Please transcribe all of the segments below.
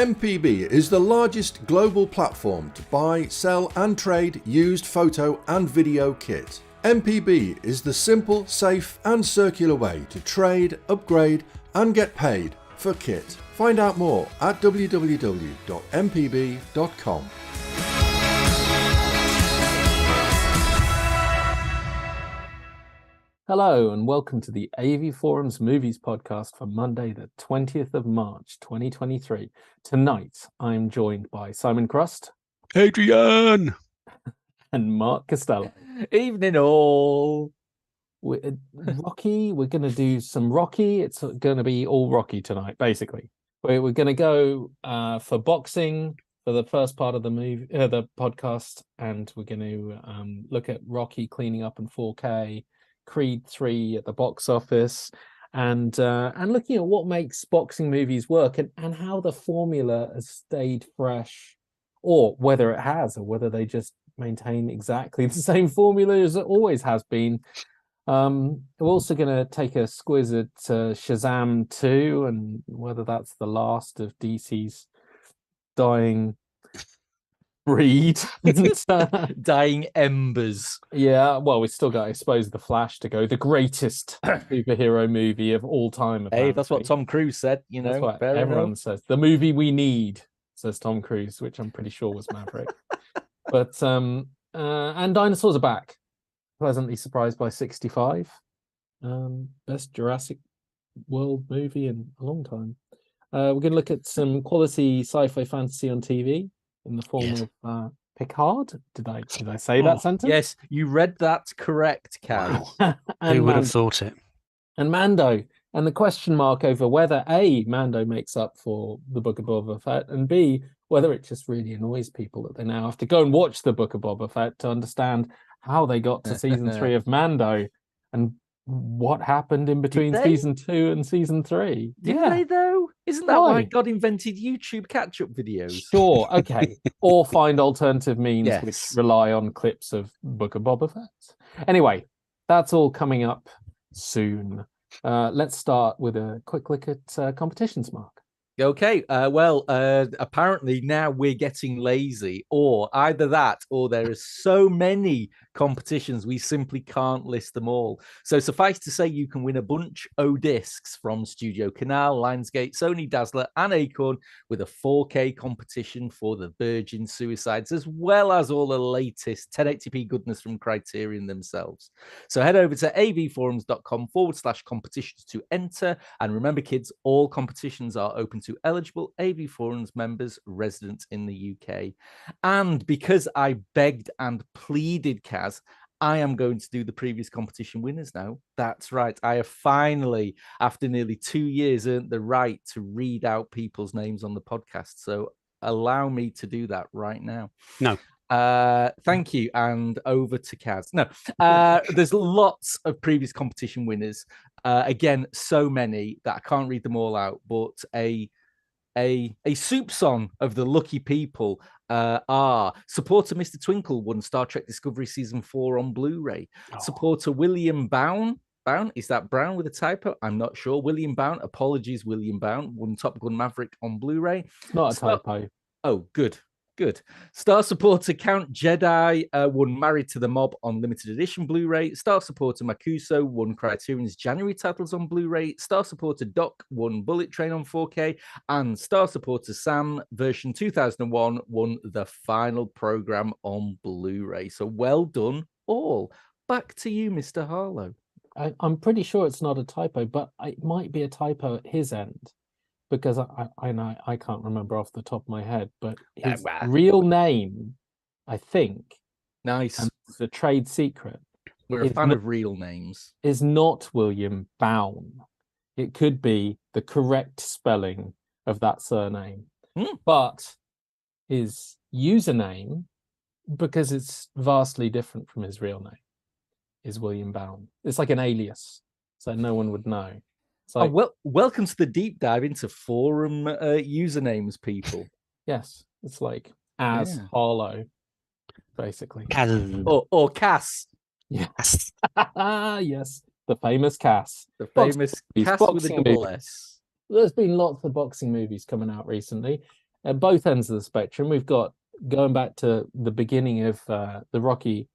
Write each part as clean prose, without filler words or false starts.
MPB is the largest global platform to buy, sell and trade used photo and video kit. MPB is the simple, safe and circular way to trade, upgrade and get paid for kit. Find out more at www.mpb.com. Hello and welcome to the AV Forums Movies Podcast for Monday, the 20th of March, 2023. Tonight, I'm joined by Simon Crust. Adrian! And Mark Costello. Evening all. Rocky, we're going to do some Rocky. It's going to be all Rocky tonight, basically. We're going to go for boxing for the first part of the movie, the podcast, and we're going to look at Rocky cleaning up in 4K, Creed 3 at the box office, and looking at what makes boxing movies work and how the formula has stayed fresh, or whether it has, or whether they just maintain exactly the same formula as it always has been. We're also going to take a squiz at Shazam 2 and whether that's the last of DC's dying breed. Dying embers. Yeah, well, we still got, I suppose, The Flash to go, the greatest superhero movie of all time. Apparently. Hey, that's what Tom Cruise said, you know. That's what everyone says. The movie we need, says Tom Cruise, which I'm pretty sure was Maverick. But and dinosaurs are back. Pleasantly surprised by 65. Best Jurassic World movie in a long time. We're going to look at some quality sci-fi fantasy on TV in the form of Picard. Did I say that sentence? Yes, you read that correct, Cal. Wow. Who would have thought it? And Mando. And the question mark over whether A, Mando makes up for the Book of Boba Fett, and B, whether it just really annoys people that they now have to go and watch the Book of Boba Fett to understand how they got to season 3 of Mando and what happened in between season 2 and season 3. Did they though? Isn't that why God invented YouTube catch-up videos? Sure, okay. Or find alternative means which rely on clips of Book of Boba Fett. Anyway, that's all coming up soon. Let's start with a quick look at competitions, Mark. Okay, apparently now we're getting lazy, or either that, or there are so many competitions we simply can't list them all. So suffice to say, you can win a bunch of discs from Studio Canal, Lionsgate, Sony Dazzler, and Acorn with a 4K competition for the Virgin Suicides, as well as all the latest 1080p goodness from Criterion themselves. So head over to avforums.com/competitions to enter, and remember, kids, all competitions are open to eligible AV Forums members resident in the UK. And because I begged and pleaded, Kaz, I am going to do the previous competition winners now. That's right. I have finally, after nearly 2 years, earned the right to read out people's names on the podcast. So allow me to do that right now. No. Thank you. And over to Kaz. No, there's lots of previous competition winners. Again, so many that I can't read them all out, but a soup song of the lucky people are supporter Mr. Twinkle won Star Trek Discovery Season 4 on Blu-ray. Supporter William Bown, is that Brown with a typo? I'm not sure. William Bown, apologies, William Bown, won Top Gun Maverick on Blu-ray. Not a typo. Oh, good. Star supporter Count Jedi won Married to the Mob on limited edition Blu-ray. Star supporter Makuso won Criterion's January titles on Blu-ray. Star supporter Doc won Bullet Train on 4K. And Star supporter Sam version 2001 won The Final Program on Blu-ray. So well done all. Back to you, Mr. Harlow. I'm pretty sure it's not a typo, but it might be a typo at his end. Because I know I can't remember off the top of my head, but his real name, I think, nice, and the trade secret. We're a fan of real names. Is not William Bown. It could be the correct spelling of that surname, but his username, because it's vastly different from his real name, is William Bown. It's like an alias, so no one would know. Like, welcome to the deep dive into forum usernames, people. Yes, it's like Harlow, basically. Or Cass. Yes. Yes, the famous Cass. The famous Cass with a double S. There's been lots of boxing movies coming out recently. at both ends of the spectrum. We've got going back to the beginning of the Rocky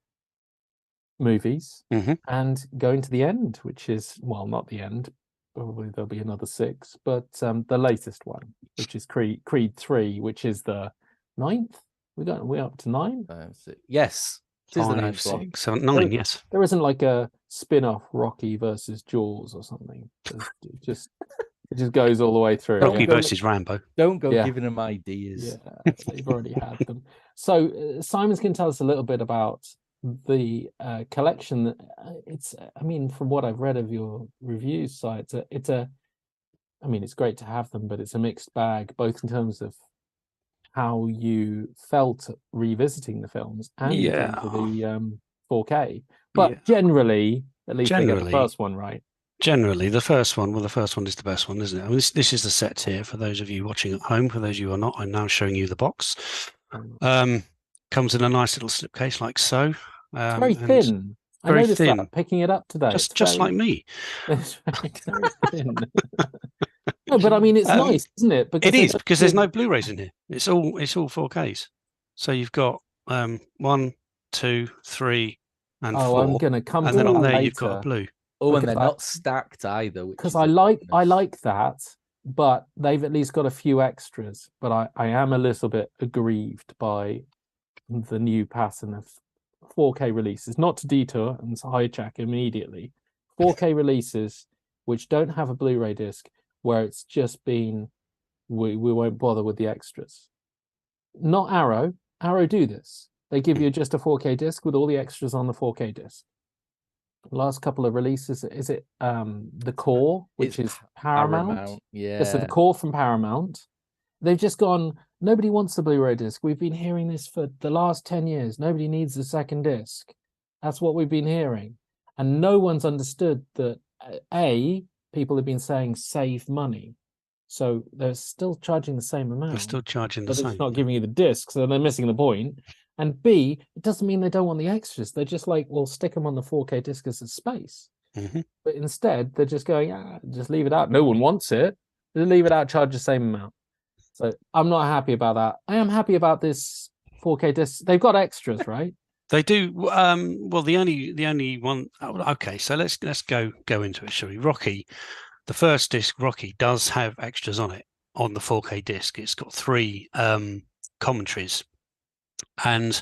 movies and going to the end, which is, well, not the end. Probably there'll be another 6, but the latest one, which is Creed 3, which is the 9th. We're up to 9. Yes. It is the 5, 9th one. 6, 7, 9. Yes. There isn't like a spin-off Rocky versus Jaws or something. It just goes all the way through. Rocky versus Rambo. Don't go giving them ideas. Yeah, they've already had them. So Simon's can tell us a little bit about the collection. I mean, from what I've read of your reviews site, I mean, it's great to have them, but it's a mixed bag, both in terms of how you felt revisiting the films and in terms of the 4K. But generally, at least they get the first one right. Generally, the first one is the best one, isn't it? I mean, this is the set here for those of you watching at home. For those of you who are not, I'm now showing you the box. Comes in a nice little slipcase like so. It's very thin. Very I noticed thin. that picking it up today. Just like me. It's very thin. No, but I mean, it's nice, isn't it? It is, because there's no Blu-rays in here. It's all 4Ks. So you've got 1, 2, 3, and 4. I'm gonna come to and then that on there later. you've got a blue. Oh, and they're not stacked either. Because I like that, but they've at least got a few extras. But I am a little bit aggrieved by the new pattern of 4K releases. Not to detour and to hijack immediately. 4K releases which don't have a Blu-ray disc, where it's just been we won't bother with the extras. Not Arrow. Arrow do this. They give you just a 4K disc with all the extras on the 4K disc. Last couple of releases, is it the Core, which is Paramount? Yeah. So the Core from Paramount. They've just gone, nobody wants the Blu-ray disc. We've been hearing this for the last 10 years. Nobody needs the second disc. That's what we've been hearing. And no one's understood that, people have been saying save money. So they're still charging the same amount. They're still charging the but same. They're just not giving you the disc, so they're missing the point. And B, it doesn't mean they don't want the extras. They're just like, well, stick them on the 4K disc as a space. But instead, they're just going, just leave it out. No one wants it. Just leave it out, charge the same amount. So I'm not happy about that. I am happy about this 4K disc. They've got extras, right? They do. Well, the only one. Okay, so let's go into it, shall we? Rocky, the first disc, Rocky, does have extras on it on the 4K disc. It's got 3 commentaries, and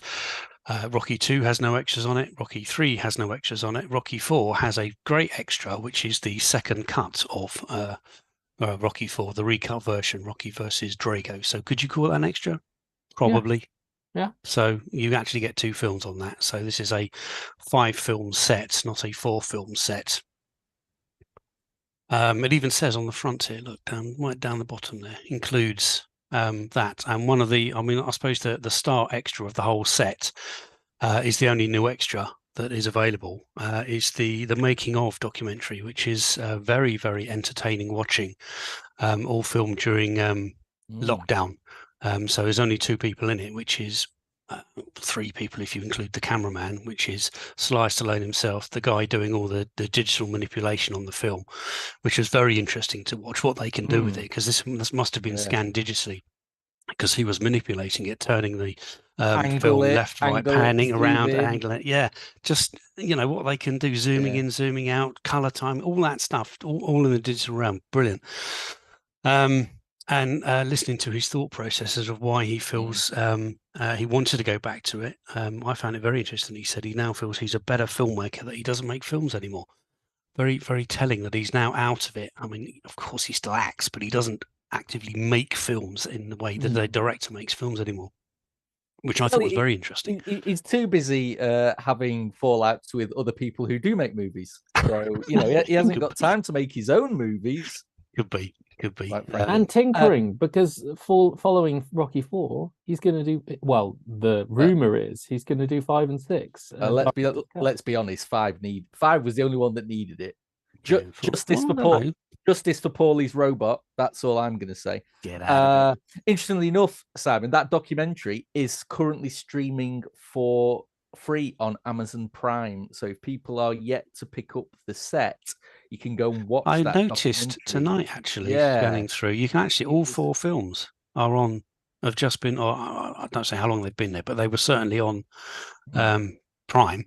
Rocky 2 has no extras on it. Rocky 3 has no extras on it. Rocky 4 has a great extra, which is the second cut of Rocky 4, the recut version, Rocky versus Drago. So could you call that an extra? Probably. Yeah. So you actually get 2 films on that. So this is a 5-film set, not a 4-film set. It even says on the front here, look, right down the bottom there, includes that. And one of the, I suppose the star extra of the whole set is the only new extra that is available. Is the making of documentary, which is very, very entertaining watching, all filmed during lockdown. So there's only 2 people in it, which is 3 people if you include the cameraman, which is Sly Stallone himself, the guy doing all the digital manipulation on the film, which is very interesting to watch what they can do with it, because this must have been scanned digitally, because he was manipulating it, turning the film left, right, panning around, angling it. Yeah, just, what they can do, zooming in, zooming out, color time, all that stuff, all in the digital realm. Brilliant. And listening to his thought processes of why he feels he wanted to go back to it. I found it very interesting. He said he now feels he's a better filmmaker, that he doesn't make films anymore. Very, very telling that he's now out of it. I mean, of course he still acts, but he doesn't actively make films in the way that a director makes films anymore, which I thought was very interesting. He's too busy having fallouts with other people who do make movies. So, he hasn't got time to make his own movies. Could be. And tinkering, because following Rocky 4, he's going to do, well, the rumor is he's going to do 5 and 6. Let's be honest, 5 was the only one that needed it. Justice for Paulie's robot. That's all I'm going to say. Get out. Interestingly enough, Simon, that documentary is currently streaming for free on Amazon Prime. So if people are yet to pick up the set, you can go and watch that. I noticed tonight, actually, scanning through, you can actually, all 4 films are on have just been, or I don't say how long they've been there, but they were certainly on Prime.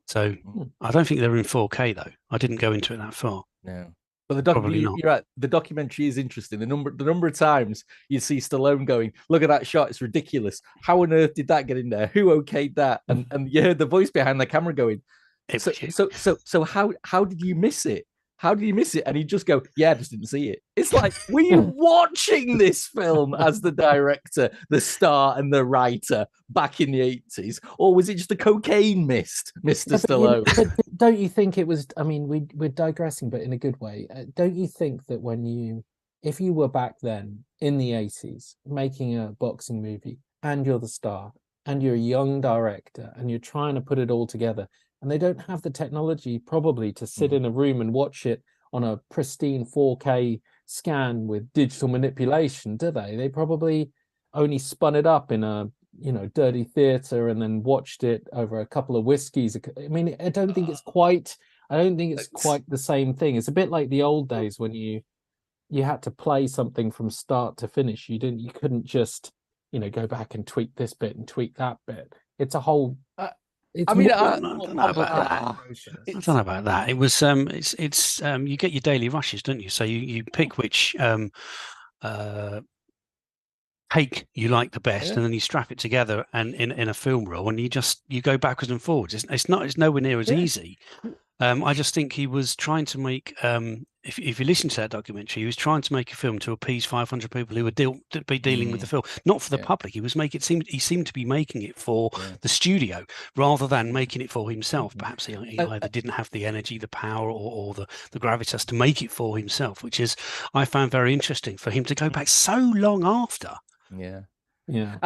So I don't think they're in 4K though. I didn't go into it that far. No. But Probably not. you're right. The documentary is interesting. The number of times you see Stallone going, "Look at that shot! It's ridiculous. How on earth did that get in there? Who okayed that?" And you heard the voice behind the camera going, "So how did you miss it? How did you miss it?" And he'd just go, "Yeah, I just didn't see it." It's like, were you watching this film as the director, the star, and the writer back in the 80s, or was it just a cocaine mist, Mr. Stallone? But don't you think it was? I mean, we're digressing, but in a good way. Don't you think that if you were back then in the 80s making a boxing movie, and you're the star, and you're a young director, and you're trying to put it all together, and they don't have the technology probably to sit in a room and watch it on a pristine 4K scan with digital manipulation, do they? They probably only spun it up in a dirty theater and then watched it over a couple of whiskeys. I mean, I don't think it's quite the same thing. It's a bit like the old days when you had to play something from start to finish. You couldn't just go back and tweak this bit and tweak that bit. It's a whole I don't know about that. It was it's you get your daily rushes, don't you? So you pick which take you like the best, and then you strap it together and in a film reel, and you go backwards and forwards. It's nowhere near as easy. I just think he was trying to make if you listen to that documentary, he was trying to make a film to appease 500 people who would be dealing with the film, not for the public. He seemed to be making it for the studio rather than making it for himself. Perhaps he either didn't have the energy, the power, or the gravitas to make it for himself, which is I found very interesting for him to go back so long after. And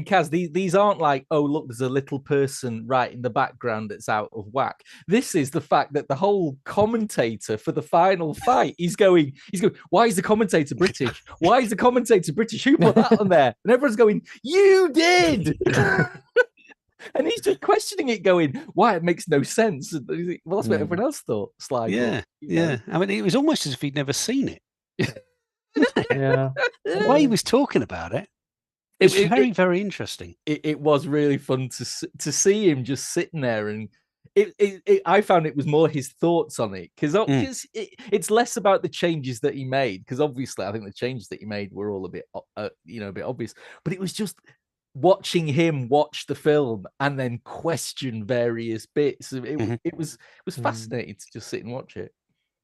Kaz, these aren't like, oh look, there's a little person right in the background that's out of whack. This is the fact that the whole commentator for the final fight, he's going, why is the commentator British? Why is the commentator British? Who put that on there? And everyone's going, you did. And he's just questioning it, going, why? It makes no sense. Well, that's what everyone else thought. Slide. Yeah. I mean, it was almost as if he'd never seen it. The way he was talking about it. It's very, very interesting. It was really fun to see him just sitting there, and I found it was more his thoughts on it, because it's less about the changes that he made, because obviously I think the changes that he made were all a bit obvious, but it was just watching him watch the film and then question various bits. It was fascinating to just sit and watch it.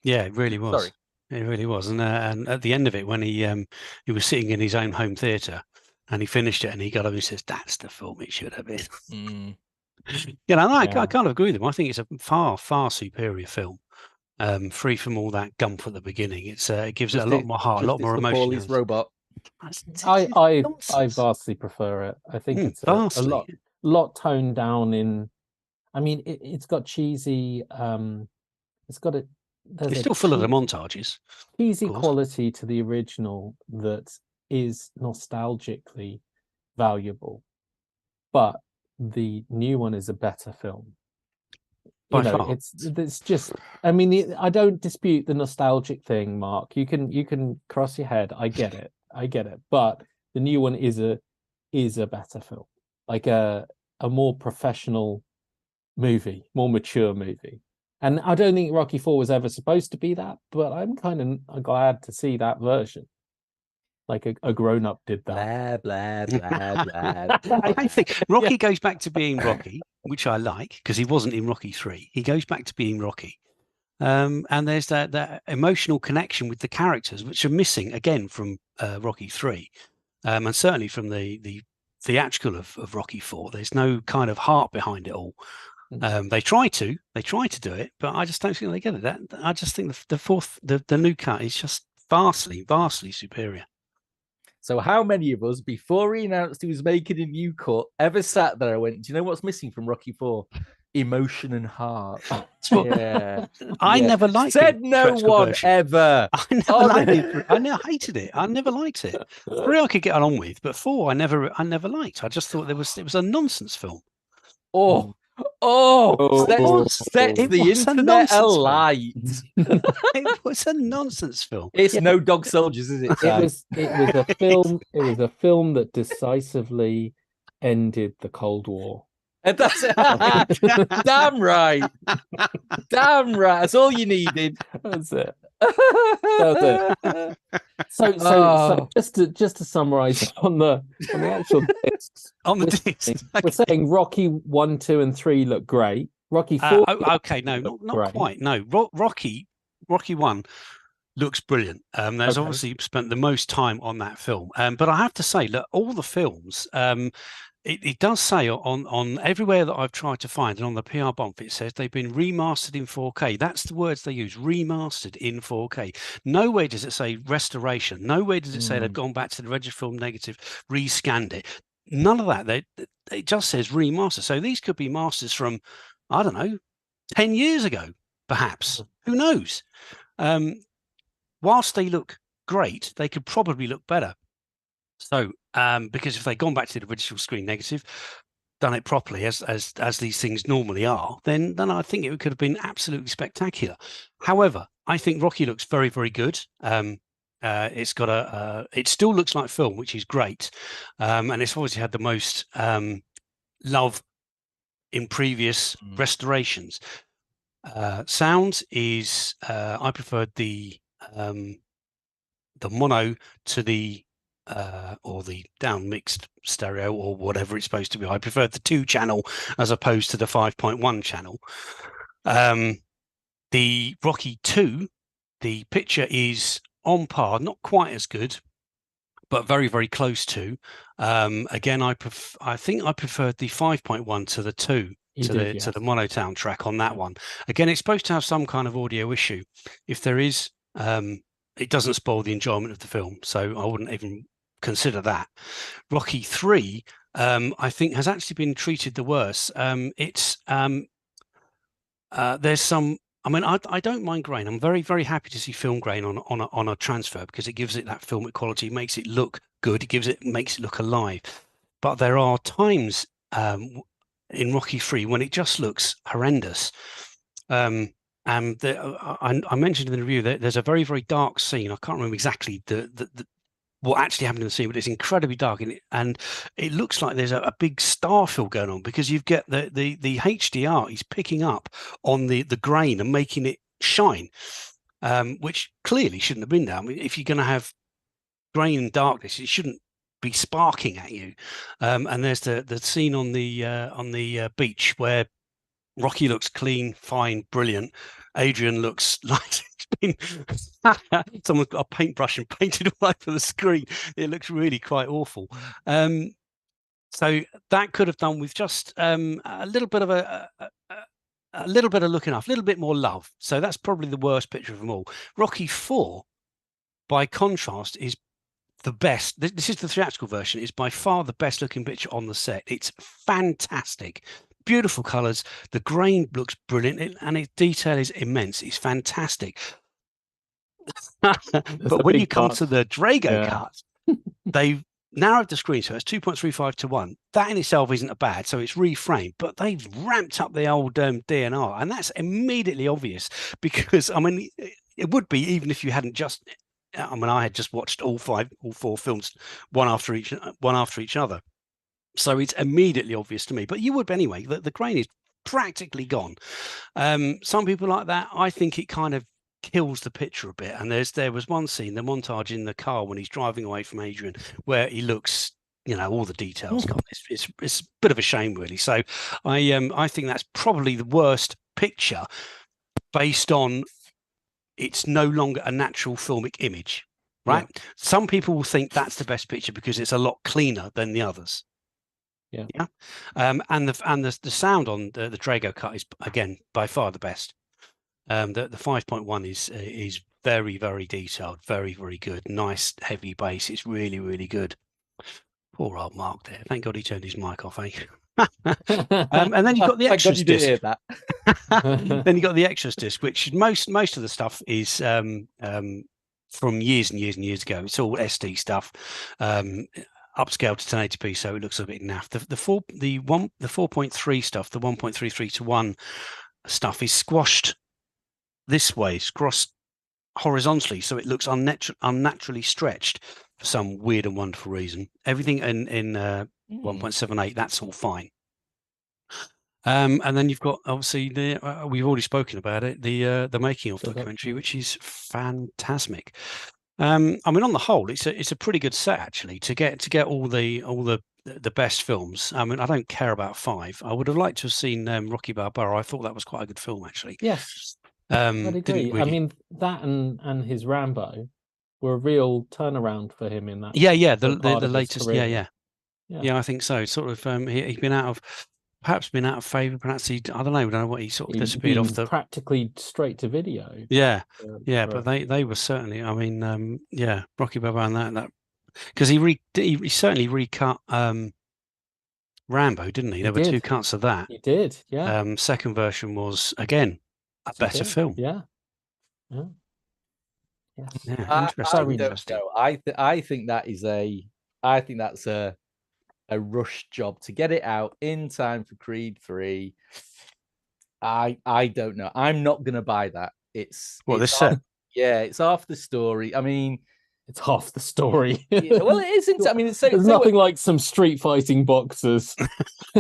Yeah, it really was. Sorry. It really was, and at the end of it, when he was sitting in his own home theatre. And he finished it, and he got up and says, "That's the film it should have been." I kind of agree with him. I think it's a far, far superior film, free from all that gump at the beginning. It gives it a lot more heart, a lot more emotion. His robot. I vastly prefer it. I think it's a lot toned down. I mean, it's got cheesy. It's still full of the montages. Cheesy quality to the original that is nostalgically valuable, but the new one is a better film. By far. It's just, I mean, I don't dispute the nostalgic thing, Mark. You can cross your head. I get it. But the new one is a better film, like a more professional movie, more mature movie. And I don't think Rocky IV was ever supposed to be that, but I'm kind of glad to see that version. Like a grown-up did that. Blah, blah, blah, blah. I think Rocky goes back to being Rocky, which I like, because he wasn't in Rocky 3. He goes back to being Rocky. And there's that emotional connection with the characters, which are missing, again, from Rocky 3. And certainly from the theatrical of Rocky 4. There's no kind of heart behind it all. They try to do it, but I just don't think they get it. I just think the new cut is just vastly, vastly superior. So how many of us, before he announced he was making a new cut, ever sat there and went, do you know what's missing from Rocky IV? Emotion and heart. I never liked it. Said no one ever. I never liked it. I never hated it. I never liked it. 3 I could get along with, but 4 I never liked. I just thought it was a nonsense film. Oh, Set It the was a internet nonsense film. alight. It was a nonsense film. It's no dog soldiers, is it? It Sam? was a film. It was a film that decisively ended the Cold War. And that's damn right. Damn right. That's all you needed. That's it. That's it. So just to summarize on the actual discs. On the disc. We're saying Rocky 1, 2, and 3 look great. Rocky 4. Okay, no, not quite. No, Rocky 1 looks brilliant. There's obviously spent the most time on that film. But I have to say, look, all the films. It does say on everywhere that I've tried to find, and on the PR bump, it says they've been remastered in 4K. That's the words they use, remastered in 4K. Nowhere does it say restoration. Nowhere does it say they've gone back to the registered film negative, rescanned it. None of that. It just says remaster. So these could be masters from, I don't know, 10 years ago, perhaps. Who knows? Whilst they look great, they could probably look better. So, because if they'd gone back to the original screen negative, done it properly as these things normally are, then I think it could have been absolutely spectacular. However, I think Rocky looks very, very good. It's got it still looks like film, which is great, and it's obviously had the most love in previous restorations. Sound is I preferred the mono to the or the down mixed stereo or whatever it's supposed to be. I preferred the 2-channel as opposed to the 5.1 channel. The Rocky 2, the picture is on par, not quite as good, but very, very close to. Again, I think I preferred the 5.1 to the 2. To the monotown track on that one. Again, it's supposed to have some kind of audio issue. If there is, it doesn't spoil the enjoyment of the film, so I wouldn't even consider that. Rocky 3, I think, has actually been treated the worse. There's some. I mean, I don't mind grain. I'm very, very happy to see film grain on a transfer because it gives it that filmic quality, makes it look good. Makes it look alive. But there are times in Rocky 3 when it just looks horrendous. I mentioned in the review that there's a very, very dark scene. I can't remember exactly what actually happened in the scene, but it's incredibly dark, and it looks like there's a big star fill going on because you've got the HDR is picking up on the grain and making it shine, which clearly shouldn't have been there. I mean, if you're going to have grain and darkness, it shouldn't be sparking at you. And there's the scene on the beach where Rocky looks clean, fine, brilliant. Adrian looks like someone's got a paintbrush and painted all over the screen. It looks really quite awful. So that could have done with just a little bit of a little bit of looking off, a little bit more love. So that's probably the worst picture of them all. Rocky 4, by contrast, is the best. This is the theatrical version. Is by far the best looking picture on the set. It's fantastic. Beautiful colors. The grain looks brilliant, and its detail is immense. It's fantastic. But when you come to the Drago cut, they've narrowed the screen, so it's 2.35 to 1. That in itself isn't a bad, so it's reframed, but they've ramped up the old DNR, and that's immediately obvious because, I mean, it would be even if you hadn't just. I mean, I had just watched all 4 films, one after each other. So it's immediately obvious to me, but you would anyway. The grain is practically gone. Some people like that. I think it kind of kills the picture a bit. And there was one scene, the montage in the car when he's driving away from Adrian, where he looks, all the details gone. It's a bit of a shame, really. So I think that's probably the worst picture based on it's no longer a natural filmic image, right? Yeah. Some people will think that's the best picture because it's a lot cleaner than the others. Yeah. And the sound on the Drago cut is again by far the best. The 5.1 is very, very detailed, very, very good. Nice heavy bass. It's really, really good. Poor old Mark there. Thank God he turned his mic off, eh? And then you've got the extras disc. Then you got the extras disc, which most of the stuff is from years and years and years ago. It's all SD stuff. upscaled to 1080p, so it looks a bit naff. The 4.3 stuff, the 1.33 to 1 stuff is squashed this way, squashed horizontally, so it looks unnaturally stretched for some weird and wonderful reason. Everything in 1.78, that's all fine. And then you've got obviously we've already spoken about it, the making of documentary, which is phantasmic. I mean, on the whole, it's a pretty good set actually to get all the best films. I mean, I don't care about 5. I would have liked to have seen Rocky Balboa. I thought that was quite a good film actually. Yes, I'd agree. Really... I mean, that and his Rambo were a real turnaround for him in that. Yeah, the latest. Yeah, I think so. Sort of, he's been out of favour. Perhaps I don't know what he sort of disappeared off the practically straight to video. Yeah, but they were certainly. I mean, Rocky Balboa and that because he certainly recut Rambo, didn't he? There were 2 cuts of that. He did, yeah. Second version was again a better film. Yeah. Yes. Yeah, interesting. I think that's a rush job to get it out in time for Creed 3. I don't know. I'm not gonna buy that. It's set. Yeah, it's half the story. I mean, it's half the story. Well, it isn't. I mean, there's nothing like some street fighting boxers.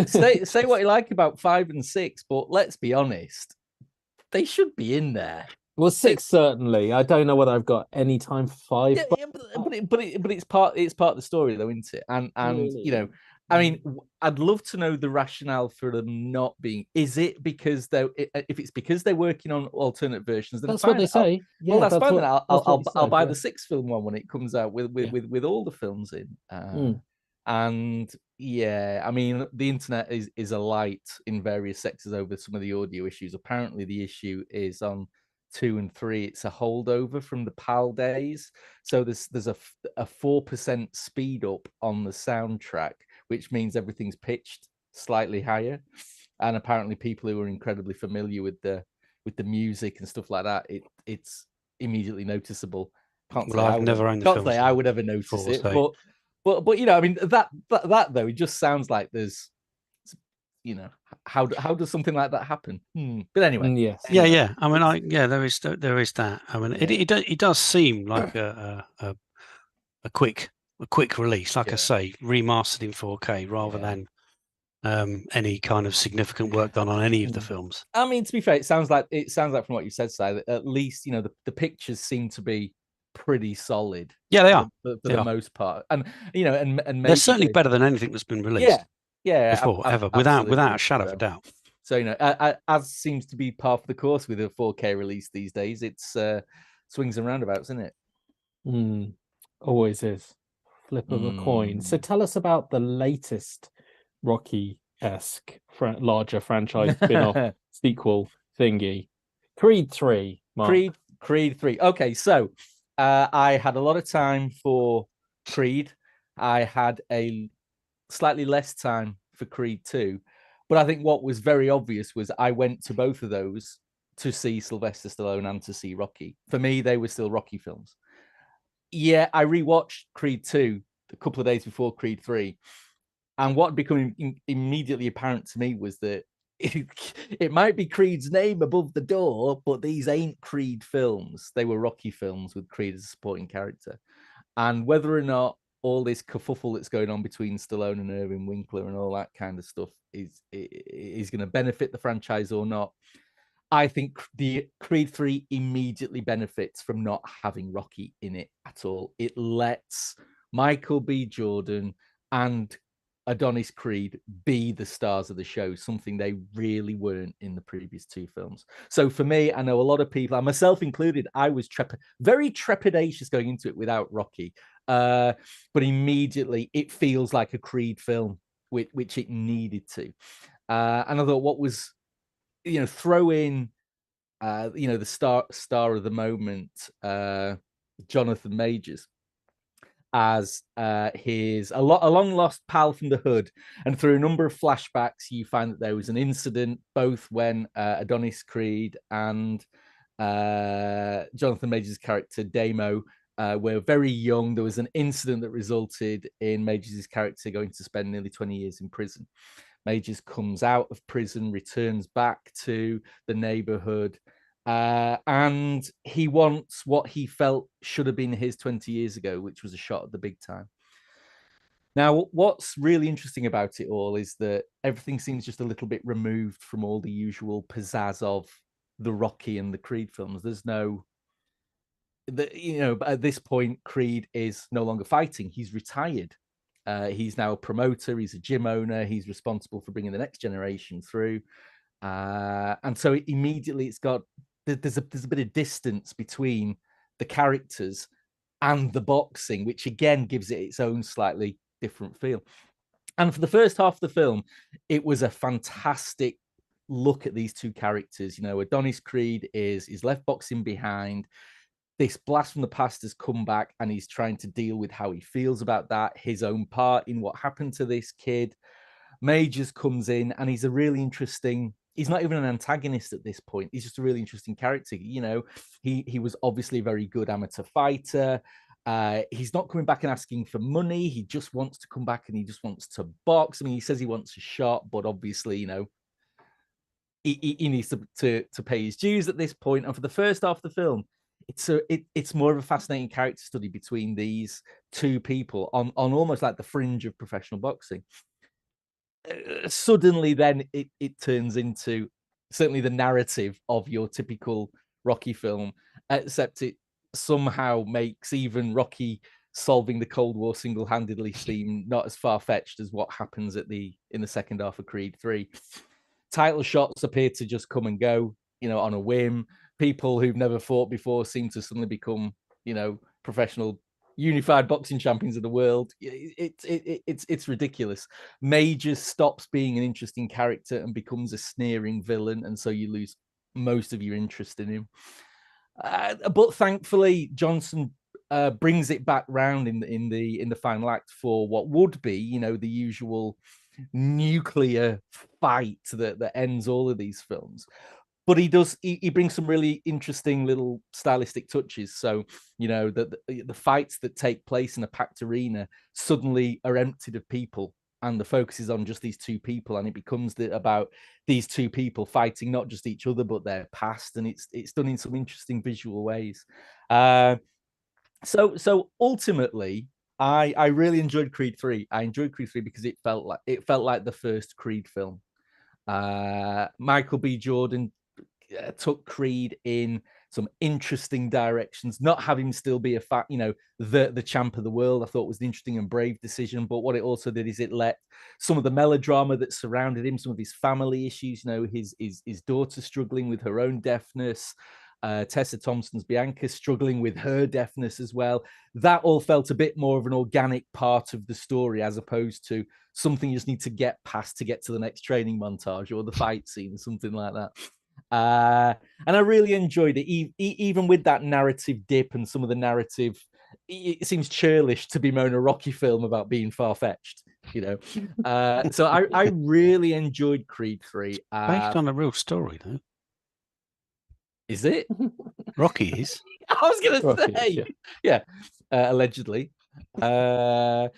say what you like about 5 and 6, but let's be honest, they should be in there. Well, 6 certainly. I don't know whether I've got any time for 5. But it's part of the story, though, isn't it? And really? You know, I mean, I'd love to know the rationale for them not being. Is it because if it's because they're working on alternate versions, then that's what they say. Well, that's fine. Then I'll buy the 6th film one when it comes out with all the films in. And yeah, I mean, the internet is alight in various sectors over some of the audio issues. Apparently, the issue is on 2 and 3. It's a holdover from the PAL days. So there's a 4% speed up on the soundtrack, which means everything's pitched slightly higher. And apparently, people who are incredibly familiar with the music and stuff like that, it's immediately noticeable. I've never owned the film. I would ever notice it, but you know, I mean, that though, it just sounds like there's, you know, how does something like that happen? But anyway, yes, yeah. I mean, there is that. I mean, it does seem like a quick release, like I say, remastered in 4K rather than any kind of significant work done on any of the films. I mean, to be fair, it sounds like from what you said, Si, that at least, you know, the pictures seem to be pretty solid. Yeah, they are for the most part, and you know, and maybe they're certainly better than anything that's been released. Before, ever, without a shadow of a doubt. So, you know, as seems to be par for the course with a 4K release these days, it's swings and roundabouts, isn't it? Always is. Flip of a coin. So tell us about the latest Rocky-esque larger franchise spin-off sequel thingy, Creed 3. Mark. Creed 3. Okay, so I had a lot of time for Creed. I had a slightly less time for Creed 2, but I think what was very obvious was I went to both of those to see Sylvester Stallone and to see Rocky. For me, they were still Rocky films. Yeah, I rewatched Creed 2 a couple of days before Creed 3, and what became immediately apparent to me was that it might be Creed's name above the door, but these ain't Creed films. They were Rocky films with Creed as a supporting character. And whether or not all this kerfuffle that's going on between Stallone and Irving Winkler and all that kind of stuff is going to benefit the franchise or not, I think the Creed 3 immediately benefits from not having Rocky in it at all. It lets Michael B. Jordan and Adonis Creed be the stars of the show, something they really weren't in the previous 2 films. So for me, I know a lot of people, and myself included, I was very trepidatious going into it without Rocky. But immediately it feels like a Creed film, which it needed to. And I thought, what was, you know, throw in, you know, the star of the moment, Jonathan Majors, as his a long lost pal from the hood, and through a number of flashbacks, you find that there was an incident both when Adonis Creed and Jonathan Majors' character Damo We're very young. There was an incident that resulted in Majors' character going to spend nearly 20 years in prison. Majors comes out of prison, returns back to the neighborhood, and he wants what he felt should have been his 20 years ago, which was a shot at the big time. Now, what's really interesting about it all is that everything seems just a little bit removed from all the usual pizzazz of the Rocky and the Creed films. There's no, at this point, Creed is no longer fighting. He's retired. He's now a promoter. He's a gym owner. He's responsible for bringing the next generation through. And so immediately there's a bit of distance between the characters and the boxing, which again gives it its own slightly different feel. And for the first half of the film, it was a fantastic look at these two characters. Adonis Creed is left boxing behind. This blast from the past has come back, and he's trying to deal with how he feels about that, his own part in what happened to this kid. Majors comes in, and he's a really interesting. He's not even an antagonist at this point. He's just a really interesting character. He was obviously a very good amateur fighter. He's not coming back and asking for money. He just wants to come back and he just wants to box. I mean, he says he wants a shot, but obviously, he needs to pay his dues at this point. And for the first half of the film, it's more of a fascinating character study between these two people on almost like the fringe of professional boxing. Suddenly, then it turns into certainly the narrative of your typical Rocky film, except it somehow makes even Rocky solving the Cold War single-handedly seem not as far-fetched as what happens in the second half of Creed 3. Title shots appear to just come and go, on a whim. People who've never fought before seem to suddenly become, professional unified boxing champions of the world. It's ridiculous. Majors stops being an interesting character and becomes a sneering villain, and so you lose most of your interest in him. But thankfully, Johnson brings it back round in the final act for what would be, the usual nuclear fight that ends all of these films. But he brings some really interesting little stylistic touches. So, the fights that take place in a packed arena suddenly are emptied of people, and the focus is on just these two people, and it becomes about these two people fighting not just each other but their past, and it's done in some interesting visual ways. So ultimately, I really enjoyed Creed 3. I enjoyed Creed 3 because it felt like the first Creed film. Michael B. Jordan took Creed in some interesting directions, not having still be the champ of the world. I thought was an interesting and brave decision, but what it also did is it let some of the melodrama that surrounded him, some of his family issues, his daughter struggling with her own deafness, Tessa Thompson's Bianca struggling with her deafness as well. That all felt a bit more of an organic part of the story, as opposed to something you just need to get past to get to the next training montage or the fight scene or something like that. And I really enjoyed it, even with that narrative dip and some of the narrative. It seems churlish to bemoan a Rocky film about being far-fetched, So I really enjoyed Creed 3. Based on a real story, though. Is it? Rocky is. I was going to say, yeah, allegedly. So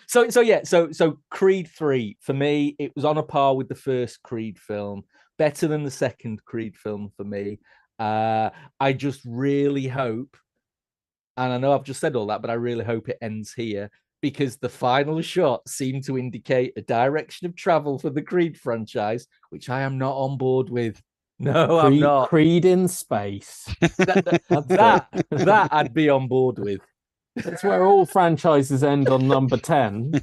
Creed 3 for me, it was on a par with the first Creed film, better than the second Creed film for me. I just really hope, and I know I've just said all that, but I really hope it ends here, because the final shot seemed to indicate a direction of travel for the Creed franchise, which I am not on board with. No, I'm not. Creed in space. That I'd be on board with. That's where all franchises end on number 10.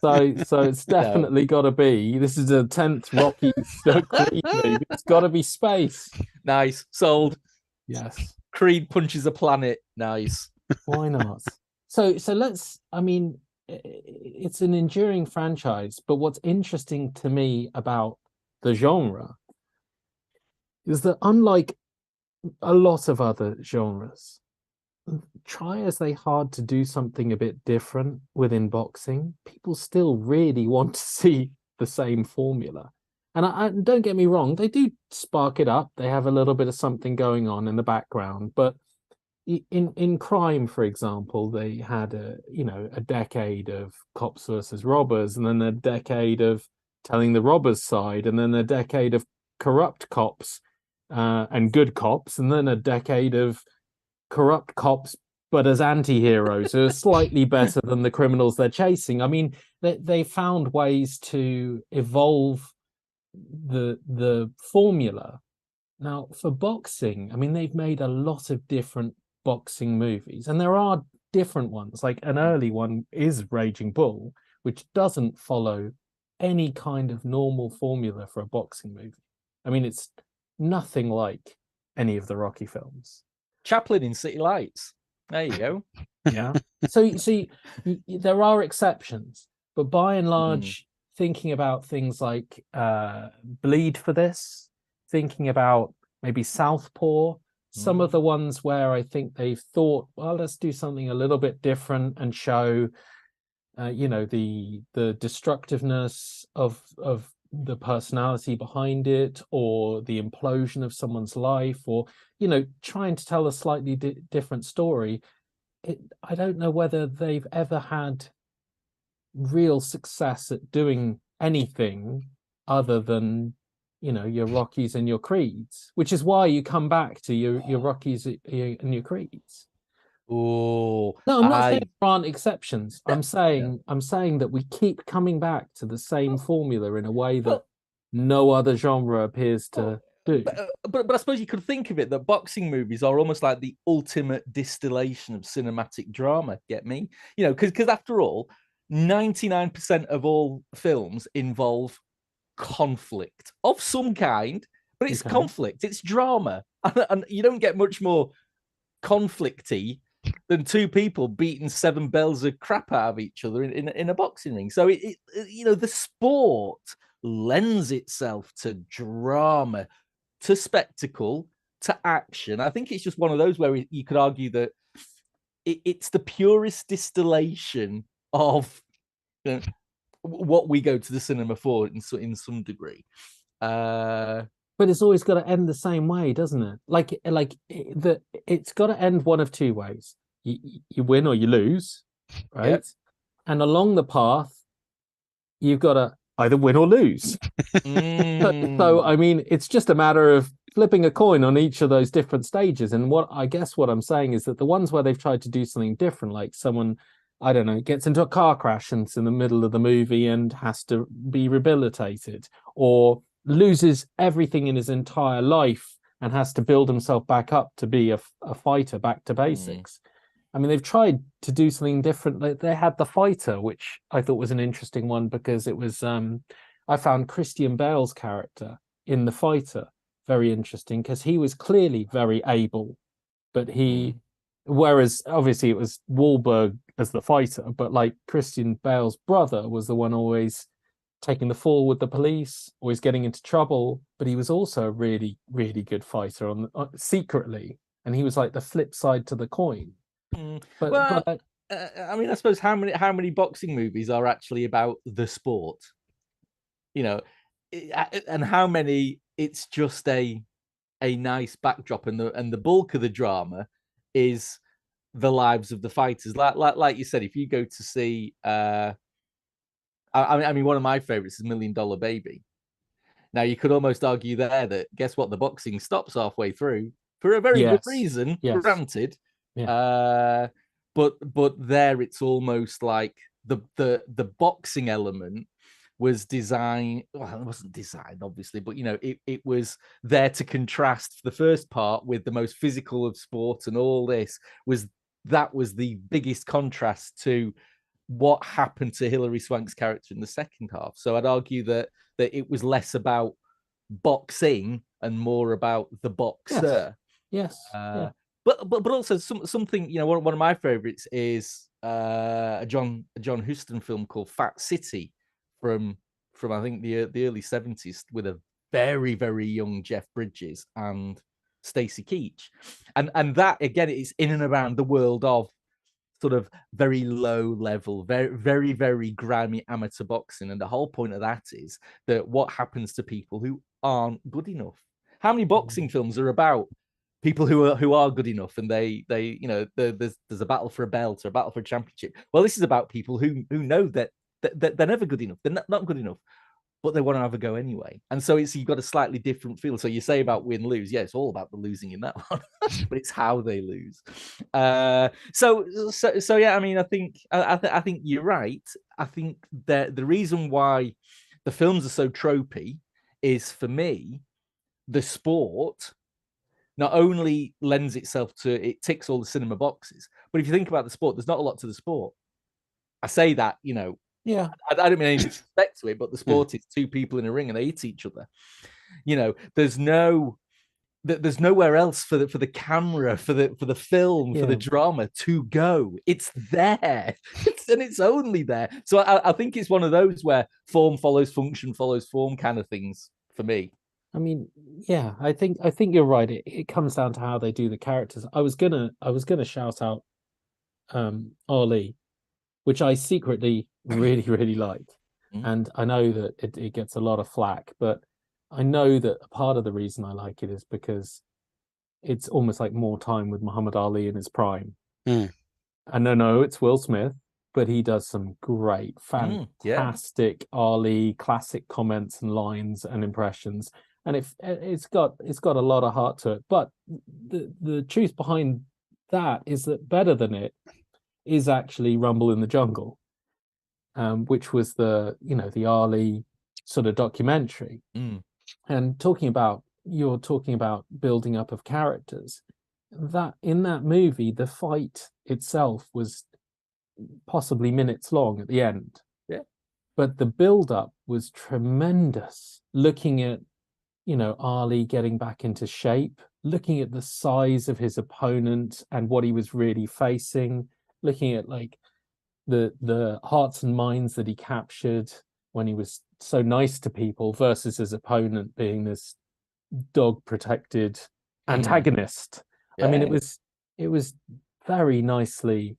So it's definitely got to be. This is the 10th Rocky Creed movie. It's got to be space. Nice. Sold. Yes. Creed punches a planet. Nice. Why not? So let's. I mean, it's an enduring franchise, but what's interesting to me about the genre is that, unlike a lot of other genres, try as they hard to do something a bit different within boxing, people still really want to see the same formula. And I don't get me wrong, they do spark it up. They have a little bit of something going on in the background, but in crime, for example, they had a decade of cops versus robbers, and then a decade of telling the robbers' side, and then a decade of corrupt cops and good cops, and then a decade of corrupt cops but as anti-heroes who are slightly better than the criminals they're chasing. I mean, they found ways to evolve the formula. Now, for boxing, I mean, they've made a lot of different boxing movies, and there are different ones. Like an early one is Raging Bull, which doesn't follow any kind of normal formula for a boxing movie. I mean, it's nothing like any of the Rocky films. Chaplin in City Lights. There you go. Yeah. So there are exceptions, but by and large, thinking about things like Bleed for this, thinking about maybe Southpaw, some of the ones where I think they've thought, well, let's do something a little bit different and show, the destructiveness of the personality behind it, or the implosion of someone's life, or trying to tell a slightly different story. I don't know whether they've ever had real success at doing anything other than your Rockies and your Creeds, which is why you come back to your Rockies and your Creeds. Oh no, I'm not saying there aren't exceptions. I'm saying that we keep coming back to the same formula in a way that no other genre appears to do. But I suppose you could think of it that boxing movies are almost like the ultimate distillation of cinematic drama. Get me? Because after all, 99% of all films involve conflict of some kind, but it's conflict, it's drama, and you don't get much more conflicty than two people beating 7 bells of crap out of each other in a boxing ring. So the sport lends itself to drama, to spectacle, to action. I think it's just one of those where you could argue that it's the purest distillation of what we go to the cinema for in some degree. But it's always got to end the same way, doesn't it? It's got to end one of two ways. You win or you lose, right? Yep. And along the path, you've got to either win or lose. So, I mean, it's just a matter of flipping a coin on each of those different stages. And what I'm saying is that the ones where they've tried to do something different, like someone, I don't know, gets into a car crash and it's in the middle of the movie and has to be rehabilitated, or loses everything in his entire life and has to build himself back up to be a fighter, back to basics. I mean, they've tried to do something different. They had The Fighter, which I thought was an interesting one because it was, I found Christian Bale's character in The Fighter very interesting because he was clearly very able, but whereas obviously it was Wahlberg as the fighter, but like Christian Bale's brother was the one always taking the fall with the police, always getting into trouble, but he was also a really, really good fighter secretly, and he was like the flip side to the coin. I mean, I suppose how many boxing movies are actually about the sport, and how many it's just a nice backdrop, and the bulk of the drama is the lives of the fighters. Like you said, if you go to see, I mean, one of my favorites is $1 Million Baby. Now you could almost argue there that guess what, the boxing stops halfway through for a very good reason, granted. Yeah. But there it's almost like the boxing element was designed. Well, it wasn't designed, obviously, but it was there to contrast the first part with the most physical of sport, and all this was the biggest contrast to what happened to Hilary Swank's character in the second half. So I'd argue that it was less about boxing and more about the boxer. Yes. But also something, one of my favorites is a John Huston film called Fat City from I think the early 70s, with a very, very young Jeff Bridges and Stacey Keach. And that again is in and around the world of sort of very low level, very, very, very grimy amateur boxing. And the whole point of that is that what happens to people who aren't good enough. How many boxing films are about people who are good enough, and they you know, there's a battle for a belt or a battle for a championship. Well, this is about people who know that they're never good enough. They're not good enough, but they want to have a go anyway. And so you've got a slightly different feel. So you say about win lose, yeah, it's all about the losing in that one, but it's how they lose. So yeah, I mean, I think you're right. I think that the reason why the films are so tropey is, for me, the sport not only lends itself to, it ticks all the cinema boxes, but if you think about the sport, there's not a lot to the sport. I say that, you know, Yeah, I don't mean any disrespect to it, but the sport is two people in a ring and they hit each other. You know, there's nowhere else for the camera, for the film, for the drama to go. It's there, and it's only there. So I think it's one of those where form follows function follows form kind of things for me. I mean, yeah, I think you're right. It comes down to how they do the characters. I was gonna shout out Ali, which I secretly really, really liked. And I know that it gets a lot of flack, but I know that a part of the reason I like it is because it's almost like more time with Muhammad Ali in his prime. And no, it's Will Smith, but he does some great, fantastic Ali classic comments and lines and impressions. And it's got a lot of heart to it. But the truth behind that is that better than it is actually Rumble in the Jungle, which was the Ali sort of documentary. And you're talking about building up of characters. That in that movie, the fight itself was possibly minutes long at the end. Yeah. But the build-up was tremendous. Looking at, Ali getting back into shape, looking at the size of his opponent and what he was really facing, looking at like the hearts and minds that he captured when he was so nice to people versus his opponent being this dog protected antagonist. I mean, it was very nicely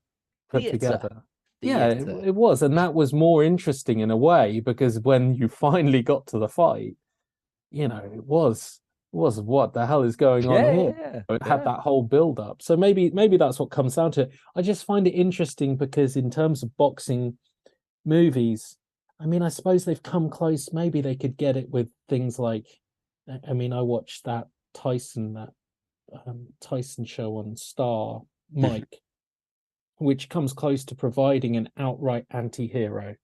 put together. Yeah, it was. And that was more interesting in a way, because when you finally got to the fight, it was what the hell is going on here? It had that whole build up. So maybe that's what comes down to it. I just find it interesting because in terms of boxing movies, I mean, I suppose they've come close. Maybe they could get it with things like, I mean, I watched that Tyson show on Star, Mike, which comes close to providing an outright anti-hero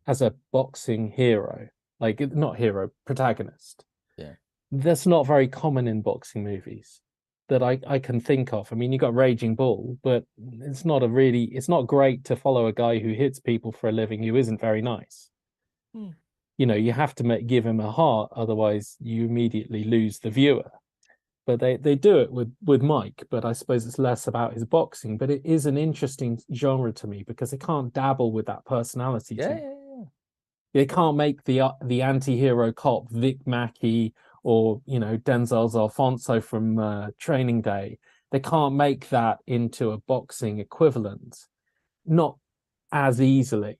as a boxing hero, like not hero, protagonist. Yeah, that's not very common in boxing movies that I can think of. I mean, you got Raging Bull, but it's not great to follow a guy who hits people for a living who isn't very nice. You have to give him a heart, otherwise you immediately lose the viewer. But they do it with Mike, but I suppose it's less about his boxing. But it is an interesting genre to me because they can't dabble with that personality. They can't make the anti-hero cop Vic Mackey or Denzel's Alfonso from Training Day. They can't make that into a boxing equivalent, not as easily,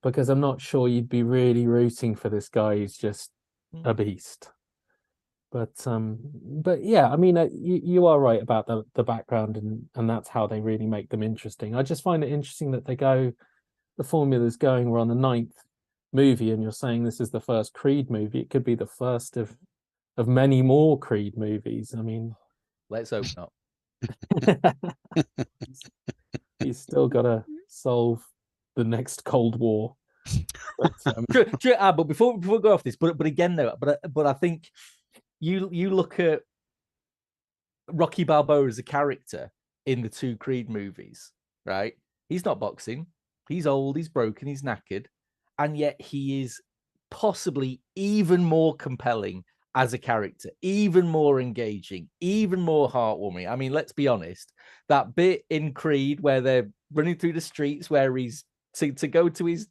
because I'm not sure you'd be really rooting for this guy who's just a beast. But yeah, I mean, you are right about the background, and that's how they really make them interesting. I just find it interesting that the formula's going. We're on the 9th movie, and you're saying this is the first Creed movie. It could be the first of many more Creed movies. I mean, let's hope not. He's still got to solve the next Cold War. But, but before we go off this, but again though, but I think you look at Rocky Balboa as a character in the 2 Creed movies, right? He's not boxing. He's old. He's broken. He's knackered, and yet he is possibly even more compelling as a character, even more engaging, even more heartwarming. I mean, let's be honest, that bit in Creed where they're running through the streets, where he's to go to his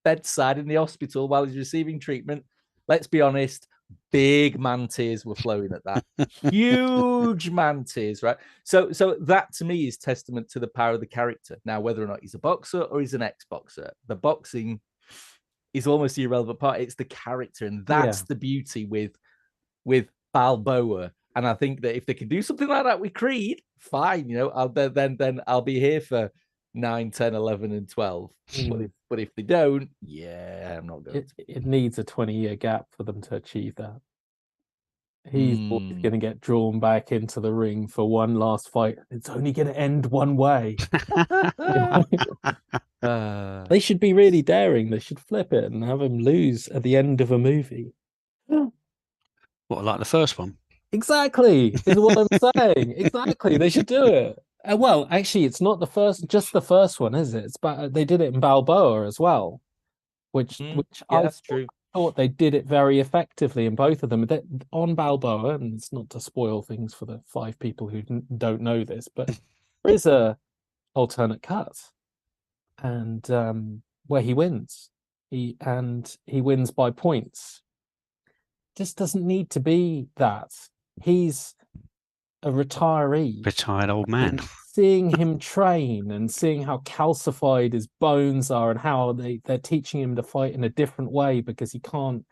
bedside in the hospital while he's receiving treatment, let's be honest, big man tears were flowing at that. Huge man tears, right? So that to me is testament to the power of the character. Now, whether or not he's a boxer or he's an ex-boxer, the boxing is almost the irrelevant part. It's the character, and that's the beauty with Balboa And I think that if they can do something like that with Creed, fine, then I'll be here for 9, 10, 11, and 12. But if they don't, I'm not going to. It needs a 20-year gap for them to achieve that. He's always going to get drawn back into the ring for one last fight. It's only going to end one way. They should be really daring. They should flip it and have him lose at the end of a movie. What, like the first one? Exactly, is what I'm saying. Exactly, they should do it. Well, actually, it's not just the first one, is it? They did it in Balboa as well, which that's true. Thought they did it very effectively in both of them. On Balboa, and it's not to spoil things for the 5 people who don't know this, but there is a alternate cut, and where he wins, he wins by points. Just doesn't need to be that. He's a retired old man. Seeing him train and seeing how calcified his bones are and how they're teaching him to fight in a different way because he can't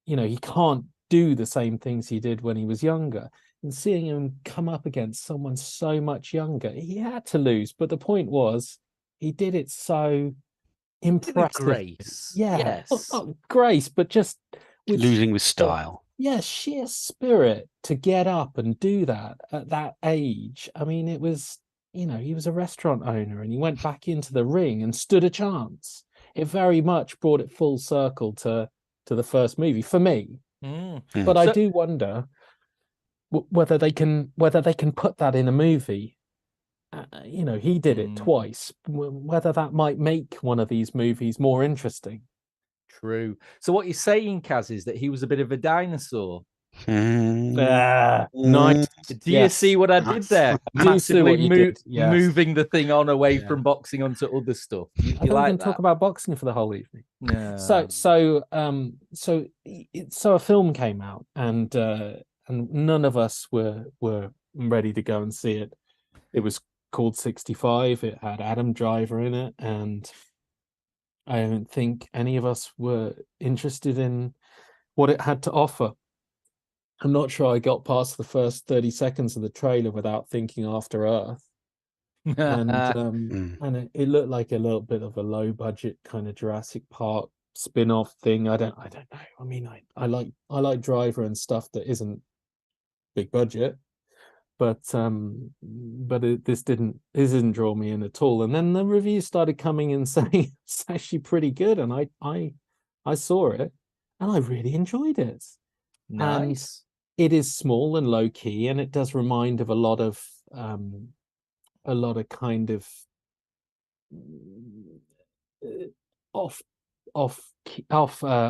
do the same things he did when he was younger. And seeing him come up against someone so much younger, he had to lose. But the point was, he did it so impressive. Grace. Yeah. Yes. Not grace, but just losing with style. Yeah, sheer spirit to get up and do that at that age. I mean, it was, he was a restaurant owner and he went back into the ring and stood a chance. It very much brought it full circle to the first movie for me. But I do wonder whether they can put that in a movie. He did it twice. Whether that might make one of these movies more interesting. True. So what you're saying, Kaz, is that he was a bit of a dinosaur. Nice. Do you see what I did there? Massively moving the thing on from boxing onto other stuff. You I don't like even that? talk about boxing for the whole evening. No. So a film came out, and none of us were ready to go and see it. It was called 65. It had Adam Driver in it, and I don't think any of us were interested in what it had to offer. I'm not sure I got past the first 30 seconds of the trailer without thinking After Earth. And it looked like a little bit of a low budget kind of Jurassic Park spin-off thing. I don't know. I mean, I like Driver and stuff that isn't big budget, but this didn't draw me in at all. And then the reviews started coming in saying it's actually pretty good, and I saw it and I really enjoyed it. Nice. And it is small and low key, and it does remind of a lot of kind of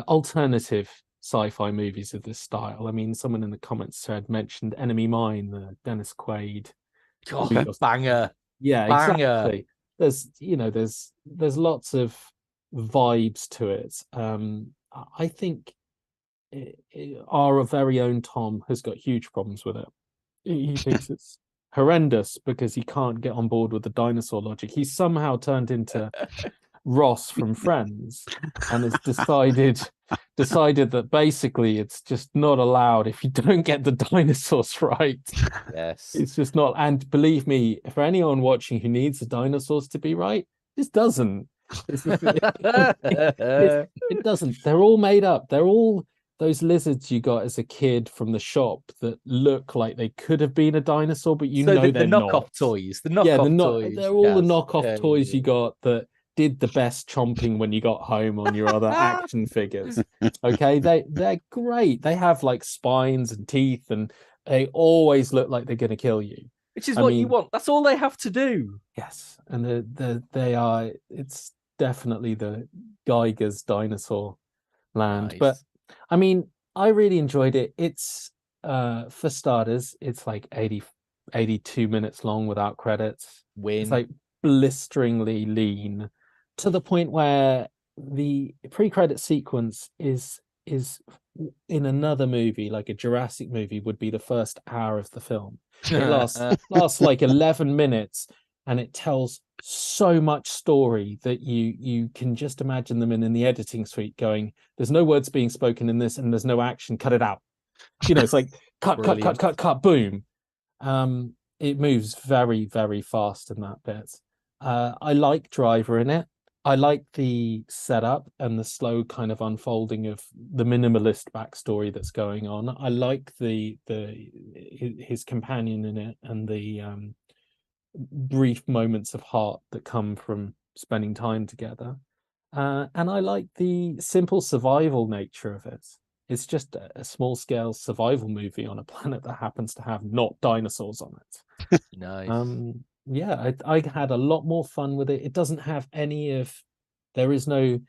alternative sci-fi movies of this style. I mean, someone in the comments mentioned Enemy Mine, the Dennis Quaid. Banger. Yeah, banger. Exactly. There's lots of vibes to it. I think our very own Tom has got huge problems with it. He thinks it's horrendous because he can't get on board with the dinosaur logic. He's somehow turned into Ross from Friends and has decided that basically it's just not allowed if you don't get the dinosaurs right. Yes. It's just not. And believe me, for anyone watching who needs the dinosaurs to be right, this doesn't. It doesn't. They're all made up. They're all those lizards you got as a kid from the shop that look like they could have been a dinosaur, but they're knockoff not. Toys. The knockoff toys. They're all the knockoff toys you got that did the best chomping when you got home on your other action figures. Okay, they're great. They have like spines and teeth, and they always look like they're going to kill you. Which is what you want. That's all they have to do. Yes, and they are. It's definitely the Geiger's dinosaur land. Nice. But I mean, I really enjoyed it. It's for starters, it's like 82 minutes long without credits. It's like blisteringly lean, to the point where the pre-credit sequence is in another movie, like a Jurassic movie, would be the first hour of the film. It lasts like 11 minutes, and it tells so much story that you can just imagine them in the editing suite going, there's no words being spoken in this and there's no action, cut it out. It's like cut, Brilliant. cut, boom. It moves very, very fast in that bit. I like Driver in it. I like the setup and the slow kind of unfolding of the minimalist backstory that's going on. I like his companion in it and the brief moments of heart that come from spending time together. And I like the simple survival nature of it. It's just a small scale survival movie on a planet that happens to have not dinosaurs on it. Nice. Yeah, I had a lot more fun with it. It doesn't have there is no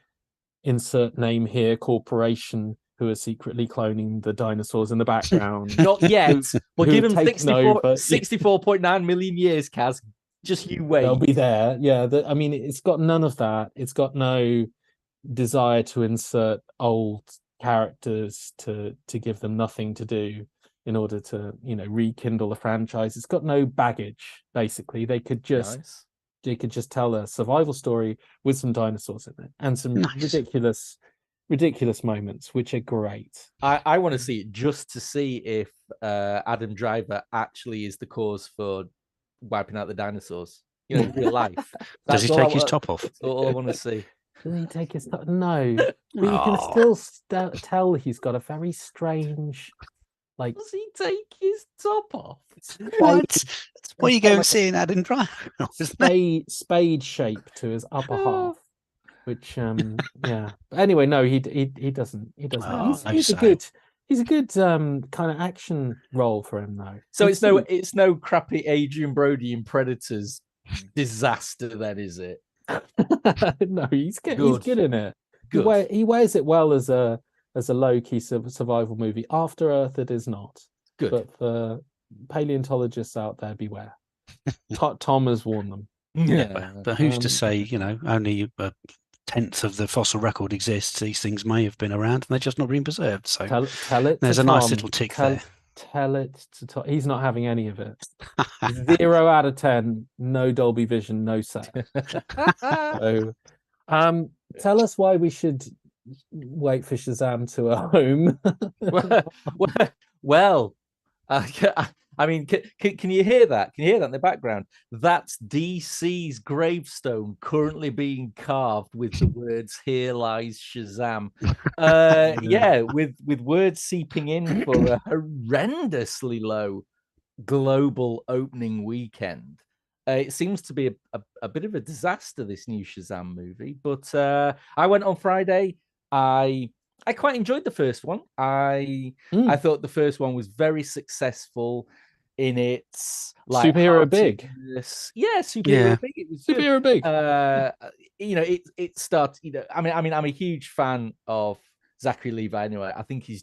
insert name here corporation who are secretly cloning the dinosaurs in the background. Not yet, but give them 64.9 million years, Kaz. Just you wait. They'll be there. Yeah, I mean, it's got none of that. It's got no desire to insert old characters to give them nothing to do in order to rekindle the franchise. It's got no baggage. Basically, they could just tell a survival story with some dinosaurs in it and some ridiculous moments, which are great. I want to see it just to see if Adam Driver actually is the cause for wiping out the dinosaurs. In real life. Does he take his top off? That's all I want to see. Does he take his top? No, but you can still tell he's got a very strange. Like, does he take his top off? What? That's where you go and see an Adam Driver. Spade shape to his upper half, which yeah. But anyway, no, he doesn't. He doesn't. He's a good kind of action role for him though. So it's no crappy Adrian Brody in Predators disaster then, is it? No, he's good in it. Good. He wears it well as a low-key survival movie. After Earth, it is not. Good. But for paleontologists out there, beware. Tom has warned them. Yeah, but who's to say, only a tenth of the fossil record exists. These things may have been around and they're just not being preserved. So tell it there's to a Tom. nice little tick there. Tell it to Tom. He's not having any of it. 0 out of 10. No Dolby Vision. No set. So, tell us why we should wait for Shazam to a home. Well, I mean, can you hear that? Can you hear that in the background? That's DC's gravestone currently being carved with the words "Here lies Shazam." Yeah, with words seeping in for a horrendously low global opening weekend. It seems to be a bit of a disaster, this new Shazam movie. But I went on Friday. I quite enjoyed the first one. I thought the first one was very successful in its superhero big. Yeah, superhero big. It was superhero big. It started. I mean, I'm a huge fan of Zachary Levi. Anyway, I think he's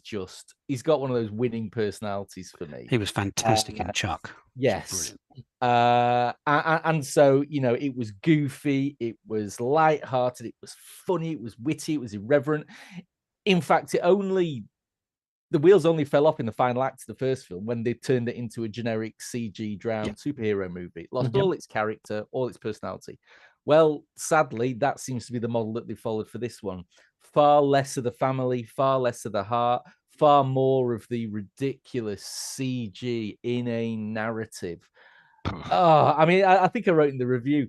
got one of those winning personalities for me. He was fantastic in Chuck. Yes. And so, it was goofy, it was light-hearted, it was funny, it was witty, it was irreverent. In fact, the wheels only fell off in the final act of the first film when they turned it into a generic CG drowned superhero movie. It lost all its character, all its personality. Well, sadly, that seems to be the model that they followed for this one. Far less of the family, far less of the heart, far more of the ridiculous CG in a narrative. I mean, I think I wrote in the review,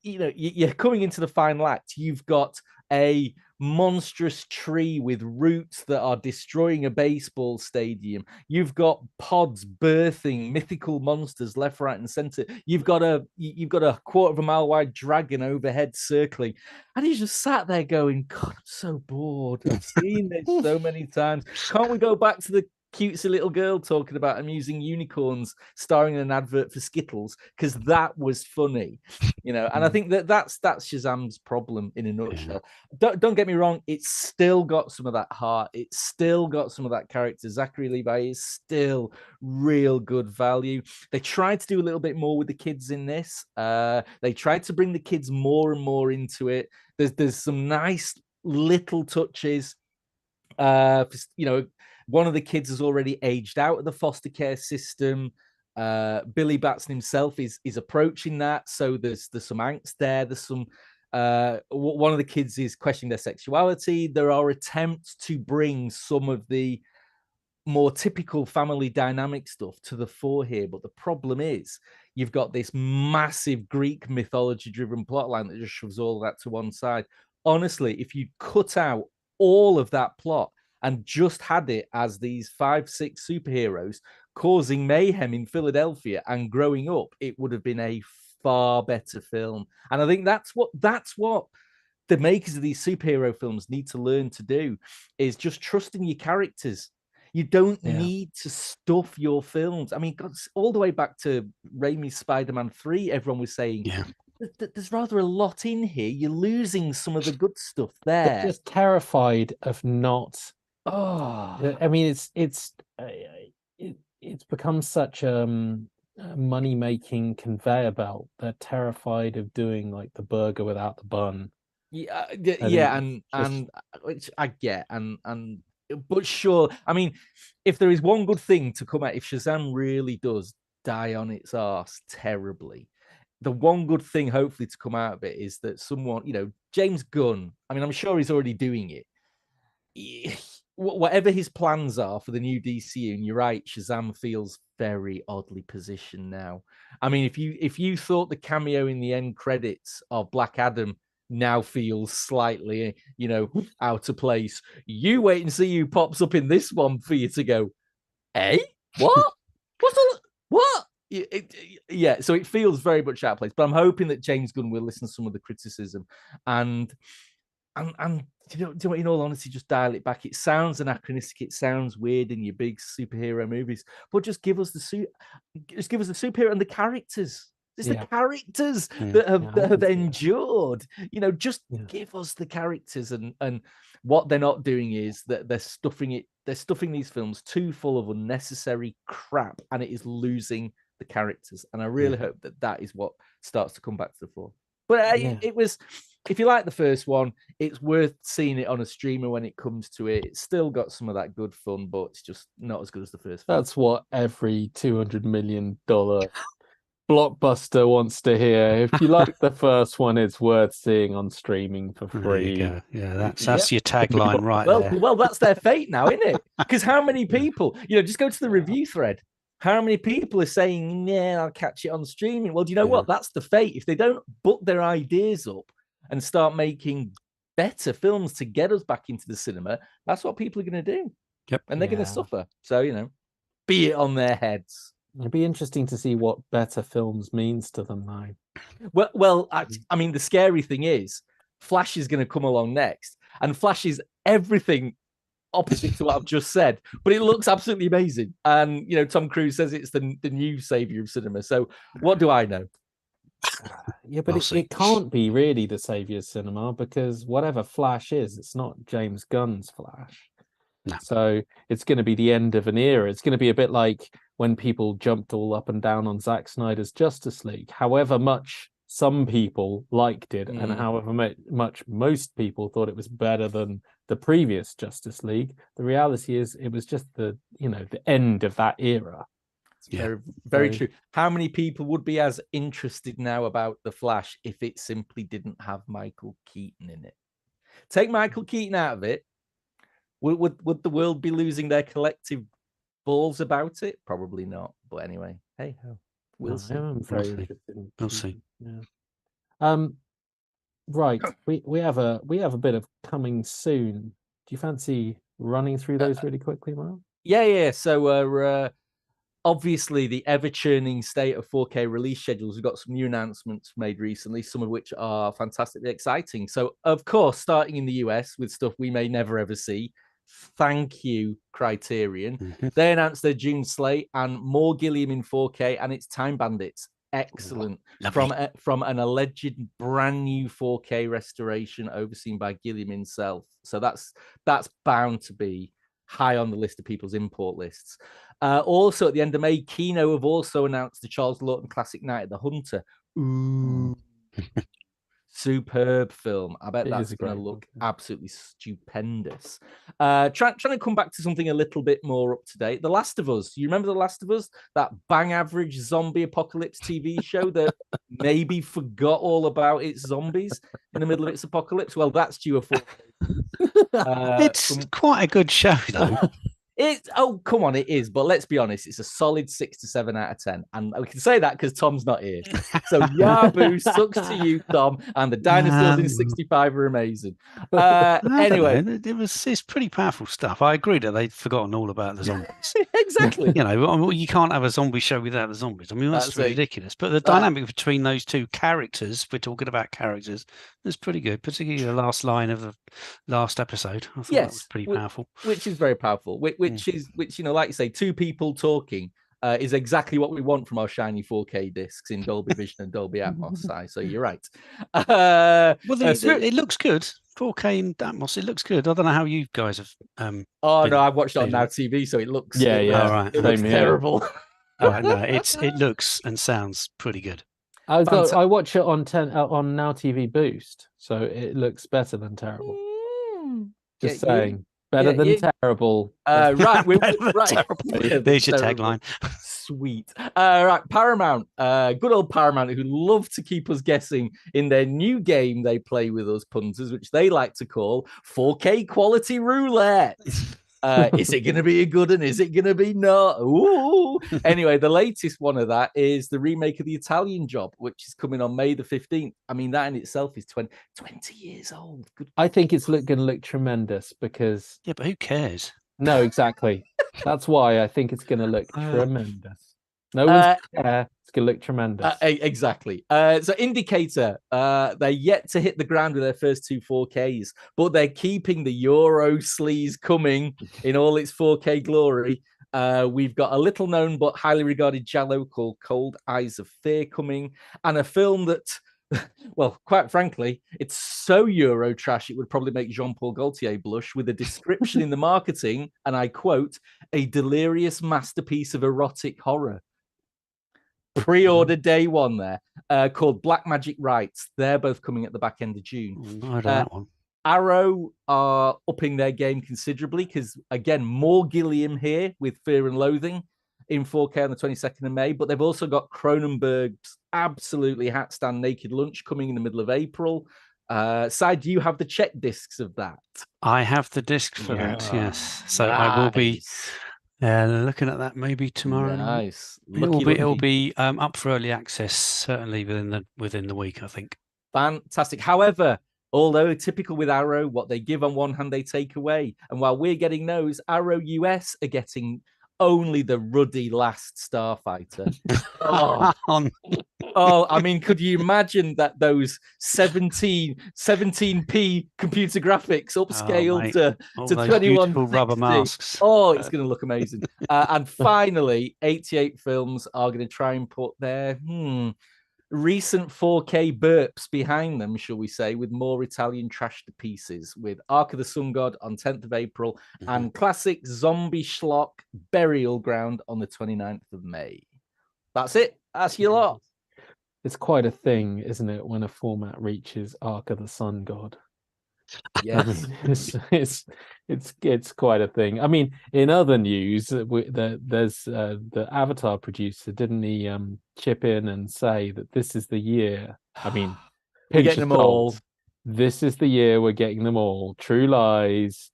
you're coming into the final act, you've got a monstrous tree with roots that are destroying a baseball stadium. You've got pods birthing mythical monsters left, right, and center. You've got a quarter of a mile wide dragon overhead circling, and he's just sat there going, "God, I'm so bored. I've seen this so many times. Can't we go back to the cutesy little girl talking about amusing unicorns starring in an advert for Skittles, because that was funny, And I think that's Shazam's problem in a nutshell. Don't get me wrong, it's still got some of that heart, it's still got some of that character. Zachary Levi is still real good value. They tried to do a little bit more with the kids in this. They tried to bring the kids more and more into it. There's some nice little touches. One of the kids has already aged out of the foster care system. Billy Batson himself is approaching that, so there's some angst there. There's some one of the kids is questioning their sexuality. There are attempts to bring some of the more typical family dynamic stuff to the fore here. But the problem is you've got this massive Greek mythology driven plotline that just shoves all that to one side. Honestly, if you cut out all of that plot and just had it as these 5-6 superheroes causing mayhem in Philadelphia and growing up, it would have been a far better film. And I think that's what the makers of these superhero films need to learn to do, is just trusting your characters. You don't need to stuff your films. I mean, God, all the way back to Raimi's Spider-Man 3, everyone was saying, there's rather a lot in here. You're losing some of the good stuff there. They're just terrified of not. Oh, I mean, it's become such a money-making conveyor belt. They're terrified of doing like the burger without the bun. Which I get, but sure. I mean, if there is one good thing to come out, if Shazam really does die on its arse terribly, the one good thing hopefully to come out of it is that someone, James Gunn, I mean, I'm sure he's already doing it. Whatever his plans are for the new DCU, and you're right, Shazam feels very oddly positioned now. I mean, if you thought the cameo in the end credits of Black Adam now feels slightly, out of place, you wait and see who pops up in this one for you to go, hey, what? What? So it feels very much out of place. But I'm hoping that James Gunn will listen to some of the criticism and in all honesty, just dial it back. It sounds anachronistic. It sounds weird in your big superhero movies, but just give us the superhero and the characters. It's the characters that have endured. Give us the characters, and what they're not doing is that they're stuffing these films too full of unnecessary crap, and it is losing the characters. And I really hope that is what starts to come back to the fore. But it was, if you like the first one, it's worth seeing it on a streamer when it comes to it. It's still got some of that good fun, but it's just not as good as the first film. That's what every $200 million blockbuster wants to hear. If you like the first one, it's worth seeing on streaming for free. Yeah, that's your tagline right there. Well, that's their fate now, isn't it? Because how many people, just go to the review thread. How many people are saying, yeah, I'll catch it on streaming? Well, do you know what? That's the fate. If they don't book their ideas up and start making better films to get us back into the cinema, that's what people are going to do. Yep. And they're going to suffer. So, be it on their heads. It'd be interesting to see what better films means to them now. Well, I mean, the scary thing is Flash is going to come along next, and Flash is everything opposite to what I've just said, but it looks absolutely amazing. And, Tom Cruise says it's the new savior of cinema. So what do I know? Yeah, but it can't be really the savior of cinema, because whatever Flash is, it's not James Gunn's Flash. No. So it's going to be the end of an era. It's going to be a bit like when people jumped all up and down on Zack Snyder's Justice League. However much some people liked it, and however much most people thought it was better than the previous Justice League, the reality is it was just the end of that era. Very, very true. How many people would be as interested now about The Flash if it simply didn't have Michael Keaton in it? Take Michael Keaton out of it, would the world be losing their collective balls about it? Probably not. But anyway, hey ho, we'll see. I'm very interested. We'll see. Yeah. Right. We have a bit of coming soon. Do you fancy running through those really quickly, Mark? Yeah. So obviously the ever-churning state of 4K release schedules. We've got some new announcements made recently, some of which are fantastically exciting. So, of course, starting in the US with stuff we may never ever see. Thank you, Criterion. They announced their June slate and more Gilliam in 4K, and it's Time Bandits. Excellent. From an alleged brand new 4K restoration overseen by Gilliam himself. So that's bound to be high on the list of people's import lists. Also, at the end of May, Kino have also announced the Charles Lawton classic Night of the Hunter. Ooh. Superb film. I bet that's going to look absolutely stupendous. Trying to come back to something a little bit more up to date. The Last of Us. You remember The Last of Us? That bang average zombie apocalypse TV show that maybe forgot all about its zombies in the middle of its apocalypse? Well, that's due a 4K. It's quite a good show, though. Come on, it is. But let's be honest, it's a solid 6 to 7 out of 10. And we can say that because Tom's not here. So Yabu sucks to you, Tom. And the dinosaurs in 65 are amazing. Anyway, it's pretty powerful stuff. I agree that they'd forgotten all about the zombies. Exactly. You know, you can't have a zombie show without the zombies. I mean, that's ridiculous. But the dynamic between those two characters, we're talking about characters, is pretty good, particularly the last line of the last episode. I thought that was pretty powerful. Which is very powerful. Which you know, like you say, two people talking is exactly what we want from our shiny 4K discs in Dolby Vision and Dolby Atmos. So you're right. It looks good. 4K in Atmos, it looks good. I don't know how you guys have. No, I've watched it on Now TV, so it looks. Yeah. All right. It looks terrible. No, it looks and sounds pretty good. I watch it on Now TV Boost, so it looks better than terrible. Just saying. Better than terrible. Right. There's your tagline. Sweet. Right. Paramount. Good old Paramount, who love to keep us guessing in their new game they play with us punters, which they like to call 4K quality roulette. Is it going to be a good one? Is it going to be not? Ooh. Anyway, the latest one of that is the remake of The Italian Job, which is coming on May the 15th. I mean, that in itself is 20 years old. Good. I think it's going to look tremendous because... Yeah, but who cares? No, exactly. That's why I think it's going to look tremendous. No one's care. It's going to look tremendous. Exactly. So Indicator, they're yet to hit the ground with their first two 4Ks, but they're keeping the Euro sleaze coming in all its 4K glory. We've got a little known but highly regarded giallo called Cold Eyes of Fear coming, and a film that, well, quite frankly, it's so Euro trash it would probably make Jean-Paul Gaultier blush, with a description in the marketing, and I quote, a delirious masterpiece of erotic horror. Pre-order day one there, called Black Magic Rites. They're both coming at the back end of June. I that one. Arrow are upping their game considerably because, again, more Gilliam here with Fear and Loathing in 4K on the 22nd of May, but they've also got Cronenberg's absolutely hat stand Naked Lunch coming in the middle of April. Si, do you have the check discs of that? I have the disc for that, yes. So nice. I will be looking at that maybe tomorrow. Nice. It'll be up for early access certainly within the week, I think. Fantastic. However, although typical with Arrow, what they give on one hand, they take away. And while we're getting those, Arrow US are getting only the ruddy last Starfighter. I mean, could you imagine that those 17p computer graphics upscaled to 21 rubber masks? Oh, it's going to look amazing. And finally, 88 Films are going to try and put their recent 4K burps behind them, shall we say, with more Italian trash to pieces, with Ark of the Sun God on 10th of April and classic zombie schlock Burial Ground on the 29th of May. That's it. That's your lot. It's quite a thing, isn't it, when a format reaches Ark of the Sun God? Yes. I mean, it's quite a thing. I mean, in other news, there's the Avatar producer, didn't he chip in and say that this is the year? I mean, we're getting them all. This is the year we're getting them all. True Lies,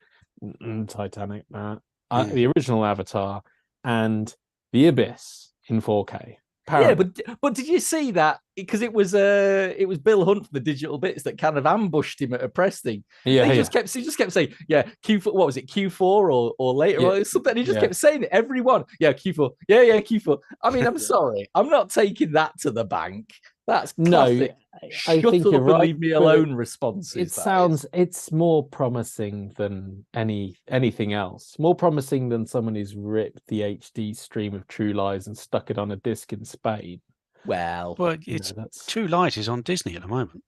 Titanic, the original Avatar, and The Abyss in 4K. Apparently. Yeah, but did you see that? Because it was Bill Hunt from the Digital Bits that kind of ambushed him at a press thing. Yeah, he just kept saying, Q4. What was it, Q4 or later or something? He just kept saying it. Everyone, Q4, Q4. I mean, I'm sorry, I'm not taking that to the bank. That's classic. No, I think you're right. Leave me alone. Responses. It's more promising than anything else. More promising than someone who's ripped the HD stream of True Lies and stuck it on a disc in Spain. Well, it's True Lies is on Disney at the moment.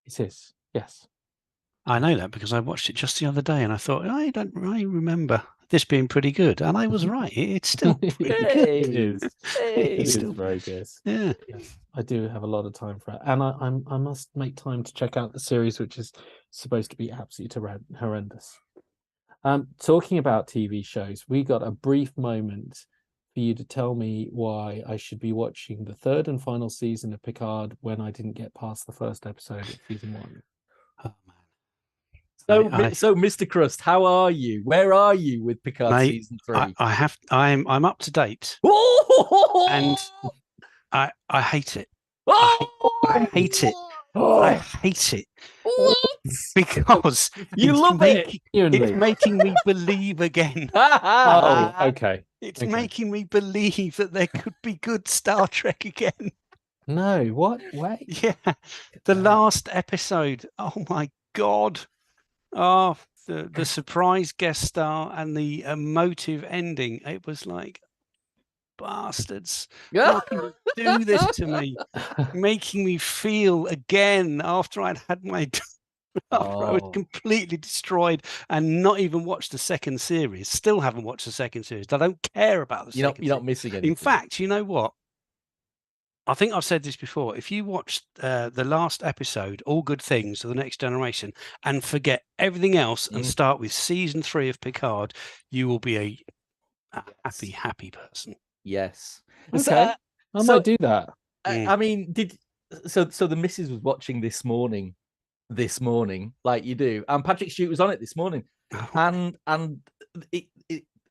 It is, yes. I know that because I watched it just the other day and I thought, I remember this being pretty good. And I was right. It's still pretty good. It is. It is very good. Yeah. Yes, I do have a lot of time for it. And I must make time to check out the series, which is supposed to be absolutely horrendous. Talking about TV shows, we got a brief moment for you to tell me why I should be watching the third and final season of Picard when I didn't get past the first episode of season 1. Oh, man. So, Mr. Crust, how are you? Where are you with Picard Mate, season 3? I'm up to date, and I hate it. I hate it. I hate it because You it's love it. It's making me believe again. Oh, okay. It's Okay. making me believe that there could be good Star Trek again. No, what? Wait. Yeah, the last episode. Oh my God! Oh, the surprise guest star and the emotive ending. It was like, bastards! How can you do this to me? Making me feel again after I'd had my after I was completely destroyed and not even watched the second series. Still haven't watched the second series. I don't care about the second series. You're not missing anything. In fact, you know what? I think I've said this before. If you watch the last episode, All Good Things of the Next Generation, and forget everything else and start with season 3 of Picard, you will be a happy person. Yes. Okay. I might do that. I mean, so the missus was watching this morning, like you do, and Patrick Stewart was on it this morning, and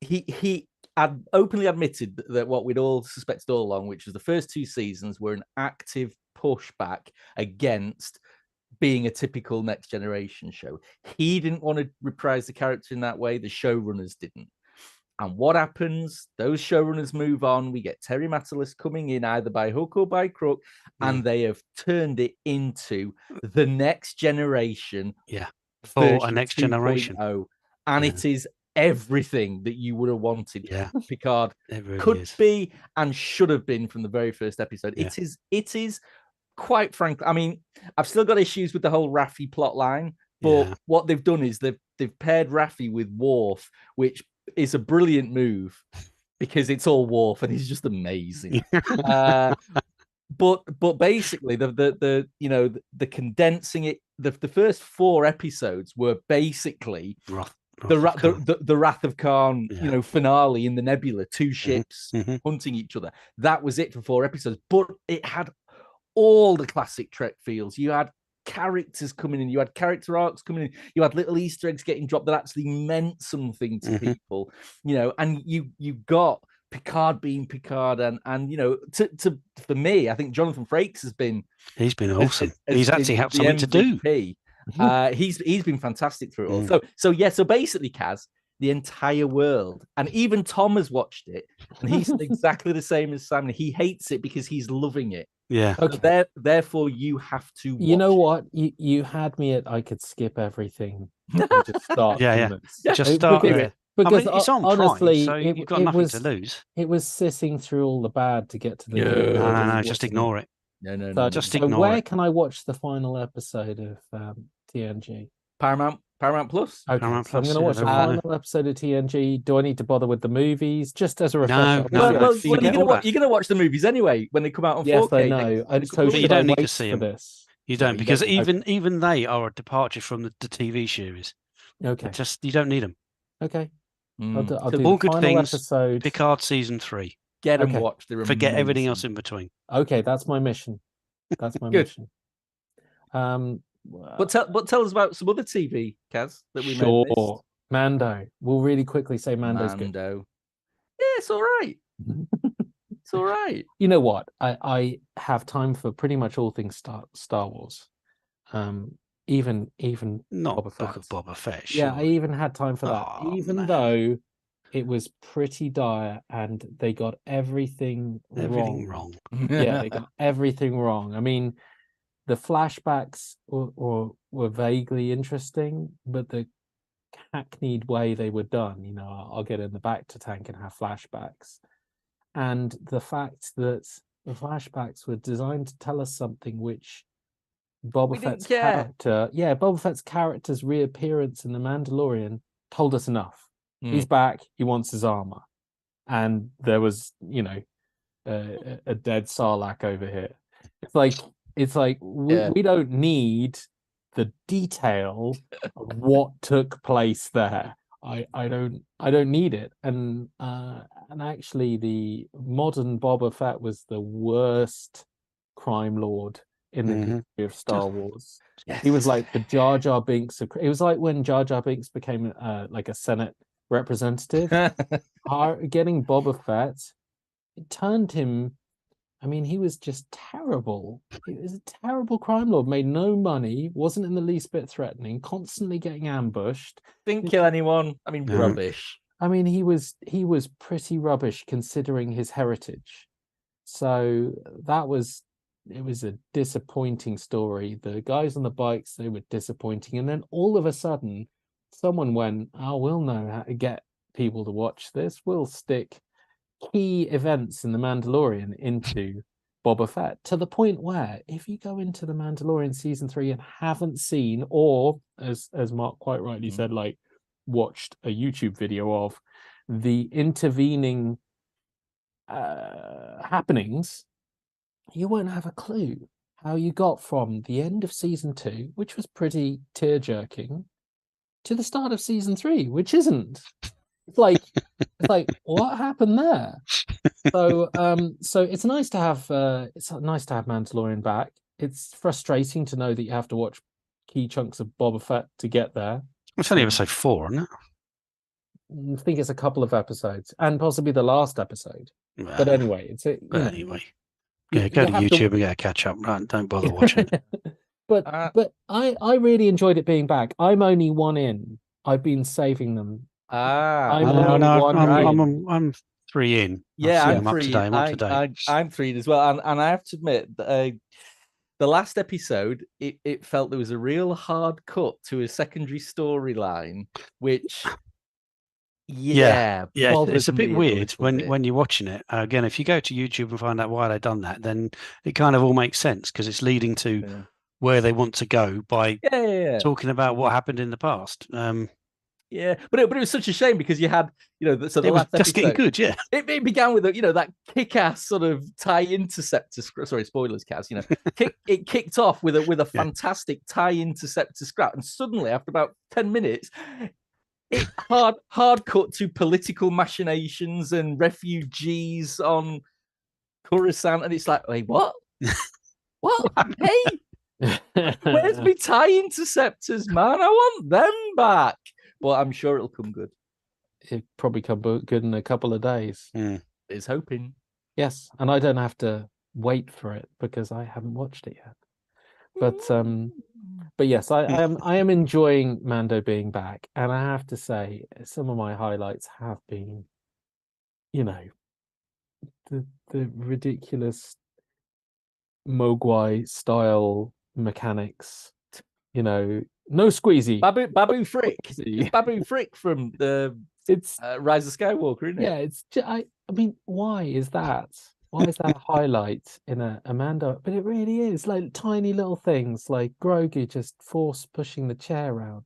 he had openly admitted that what we'd all suspected all along, which was the first 2 seasons were an active pushback against being a typical Next Generation show. He didn't want to reprise the character in that way. The showrunners didn't. And what happens? Those showrunners move on. We get Terry Matalas coming in either by hook or by crook, and they have turned it into the Next Generation. Yeah, for a Next Generation. And it is everything that you would have wanted. Yeah, Picard could be and should have been from the very first episode. Yeah. It is quite frankly. I mean, I've still got issues with the whole Raffi plot line, but what they've done is they've paired Raffi with Worf, which is a brilliant move because it's all Worf and he's just amazing. But basically the condensing it, the first 4 episodes were basically the Wrath of Khan, finale in the Nebula, 2 ships hunting each other. That was it for 4 episodes, but it had all the classic Trek feels. You had characters coming in, you had character arcs coming in, you had little Easter eggs getting dropped that actually meant something to people, and you got Picard being Picard, and for me, I think Jonathan Frakes he's been awesome. He's actually had something to do. He's been fantastic through it all. So basically, Kaz, the entire world, and even Tom has watched it, and he's exactly the same as Sam. He hates it because he's loving it. Yeah. Okay. So therefore, you have to. You know what? You had me at I could skip everything and just start. Just start. Because it's on honestly, Prime, so you've got nothing to lose. It was sitting through all the bad to get to the. No, just ignore it. No, just ignore it. Where can I watch the final episode of TNG? Paramount Plus. Okay, Paramount Plus. I'm going to watch the final episode of TNG. Do I need to bother with the movies? Just as a refresher. Well, you're going to watch the movies anyway when they come out on 4K. Yes, I know. But you don't need to see them. This? You don't, because even they are a departure from the TV series. Okay. You don't need them. Okay. I'll do All Good Things. Episode. Picard season 3. Get and watch. Forget everything else in between. Okay, that's my mission. That's my mission. But tell us about some other TV, Kaz, that we may have missed. Mando. We'll really quickly say Mando's good. Yeah, it's all right. It's all right. You know what? I have time for pretty much all things Star Wars. Even not Boba Fett. Boba Fett. Sure. Yeah, I even had time for that. Even though it was pretty dire and they got everything wrong. Yeah, they got everything wrong. I mean, the flashbacks were vaguely interesting, but the hackneyed way they were done, I'll get in the back to tank and have flashbacks. And the fact that the flashbacks were designed to tell us something which Boba Fett's character's reappearance in The Mandalorian told us enough. He's back. He wants his armor, and there was, a dead Sarlacc over here. It's like we don't need the detail of what took place there. I don't need it. And actually, the modern Boba Fett was the worst crime lord in the history of Star Wars. Yes. He was like the Jar Jar Binks. It was like when Jar Jar Binks became like a Senate representative. Getting Boba Fett, it turned him. I mean, he was just terrible. He was a terrible crime lord, made no money, wasn't in the least bit threatening, constantly getting ambushed. Didn't kill anyone. I mean, rubbish. I mean, he was pretty rubbish considering his heritage. So it was a disappointing story. The guys on the bikes, they were disappointing. And then all of a sudden, someone went, oh, we'll know how to get people to watch this. We'll stick key events in The Mandalorian into Boba Fett, to the point where if you go into The Mandalorian season 3 and haven't seen, or as Mark quite rightly said, like watched a YouTube video of the intervening happenings, you won't have a clue how you got from the end of season 2, which was pretty tear-jerking, to the start of season 3, which isn't. It's like what happened there? So it's nice to have Mandalorian back. It's frustrating to know that you have to watch key chunks of Boba Fett to get there. It's only episode 4, isn't it? I think it's a couple of episodes, and possibly the last episode. But anyway, go to YouTube and get a catch up. Don't bother watching. But I really enjoyed it being back. I'm only one in. I've been saving them. I'm 3 in. Yeah, I'm up 3. today. I'm up to date. I'm 3 as well, and I have to admit, the last episode, it felt there was a real hard cut to a secondary storyline, which it's a bit weird when you're watching it. Again, if you go to YouTube and find out why they've done that, then it kind of all makes sense, because it's leading to where they want to go by talking about what happened in the past. But it was such a shame, because you had, the last just episode, getting good, It began with that kick-ass sort of TIE interceptor. Sorry, spoilers, Kaz. It kicked off with a fantastic TIE interceptor scrap, and suddenly, after about 10 minutes, it hard cut to political machinations and refugees on Coruscant, and it's like, wait, what? What? Hey, where's my TIE interceptors, man? I want them back. Well, I'm sure it'll come good. It'll probably come good in a couple of days. Is hoping. Yes, and I don't have to wait for it because I haven't watched it yet. But yes, I am enjoying Mando being back, and I have to say some of my highlights have been, the ridiculous Mogwai style mechanics. No squeezy. Babu Frick. It's Babu Frick from the Rise of Skywalker, isn't it? Yeah, I mean, why is that? Why is that a highlight in a Mando? But it really is, like tiny little things, like Grogu just force pushing the chair around.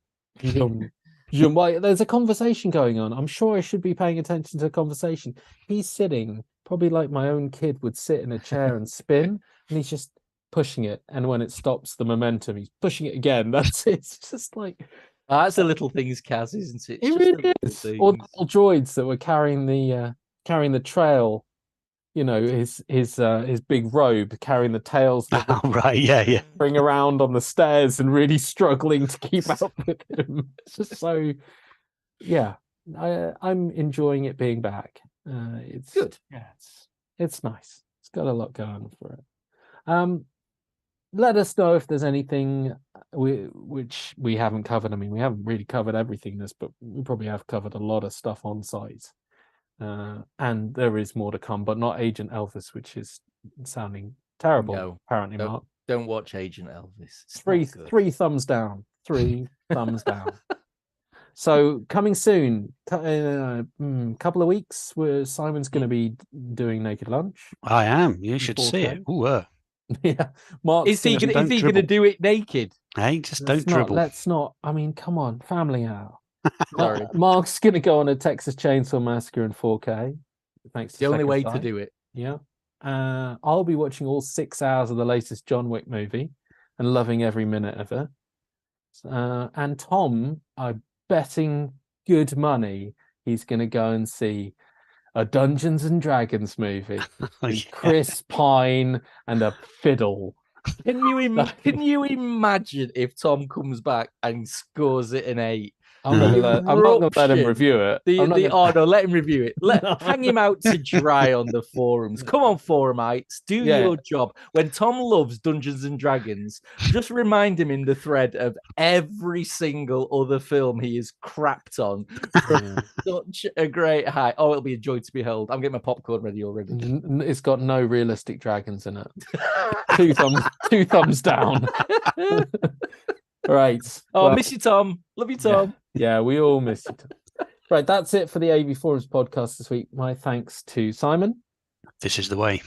There's a conversation going on. I'm sure I should be paying attention to the conversation. He's sitting, probably like my own kid would sit in a chair and spin, and he's just pushing it, and when it stops the momentum, he's pushing it again. That's it. It's just like that's the little things, Kaz, isn't it? It really is. Or the little droids that were carrying the trail, his big robe, carrying the tails that bring around on the stairs and really struggling to keep up with him. It's just so I'm enjoying it being back. It's good. Yeah, it's nice. It's got a lot going for it. Let us know if there's anything which we haven't covered. I mean, we haven't really covered everything but we probably have covered a lot of stuff on site. And there is more to come, but not Agent Elvis, which is sounding terrible, apparently, Mark. Don't watch Agent Elvis. Three thumbs down. 3 thumbs down. So coming soon, couple of weeks, where Simon's going to be doing Naked Lunch. I am. You should see it. Ooh, yeah, Mark. Is he going to do it naked? Hey, just don't dribble. Let's not. I mean, come on, family hour. Sorry, Mark's going to go on a Texas Chainsaw Massacre in 4K. Thanks. The only way to do it. Yeah. I'll be watching all 6 hours of the latest John Wick movie and loving every minute of it. And Tom, I'm betting good money he's going to go and see a Dungeons and Dragons movie with Chris Pine and a fiddle. Can you imagine if Tom comes back and scores it an 8? I'm not going to let him Eruption. review it. No, let him review it. No. Hang him out to dry on the forums. Come on, forumites, do your job. When Tom loves Dungeons and Dragons, just remind him in the thread of every single other film he is crapped on. Such a great high. Oh, it'll be a joy to behold. I'm getting my popcorn ready already. It's got no realistic dragons in it. two thumbs down. Right. Oh, well, miss you, Tom. Love you, Tom. Yeah, we all miss you, Tom. Right, that's it for the AV Forums podcast this week. My thanks to Simon. This is the way.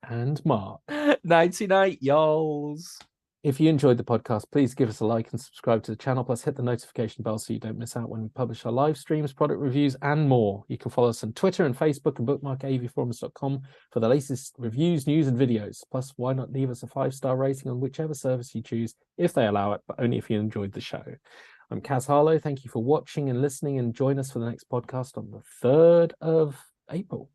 And Mark. Nighty-night, y'alls. If you enjoyed the podcast, please give us a like and subscribe to the channel, plus hit the notification bell so you don't miss out when we publish our live streams, product reviews, and more. You can follow us on Twitter and Facebook and bookmark avforums.com for the latest reviews, news, and videos. Plus, why not leave us a 5-star rating on whichever service you choose, if they allow it, but only if you enjoyed the show. I'm Kaz Harlow. Thank you for watching and listening, and join us for the next podcast on the 3rd of April.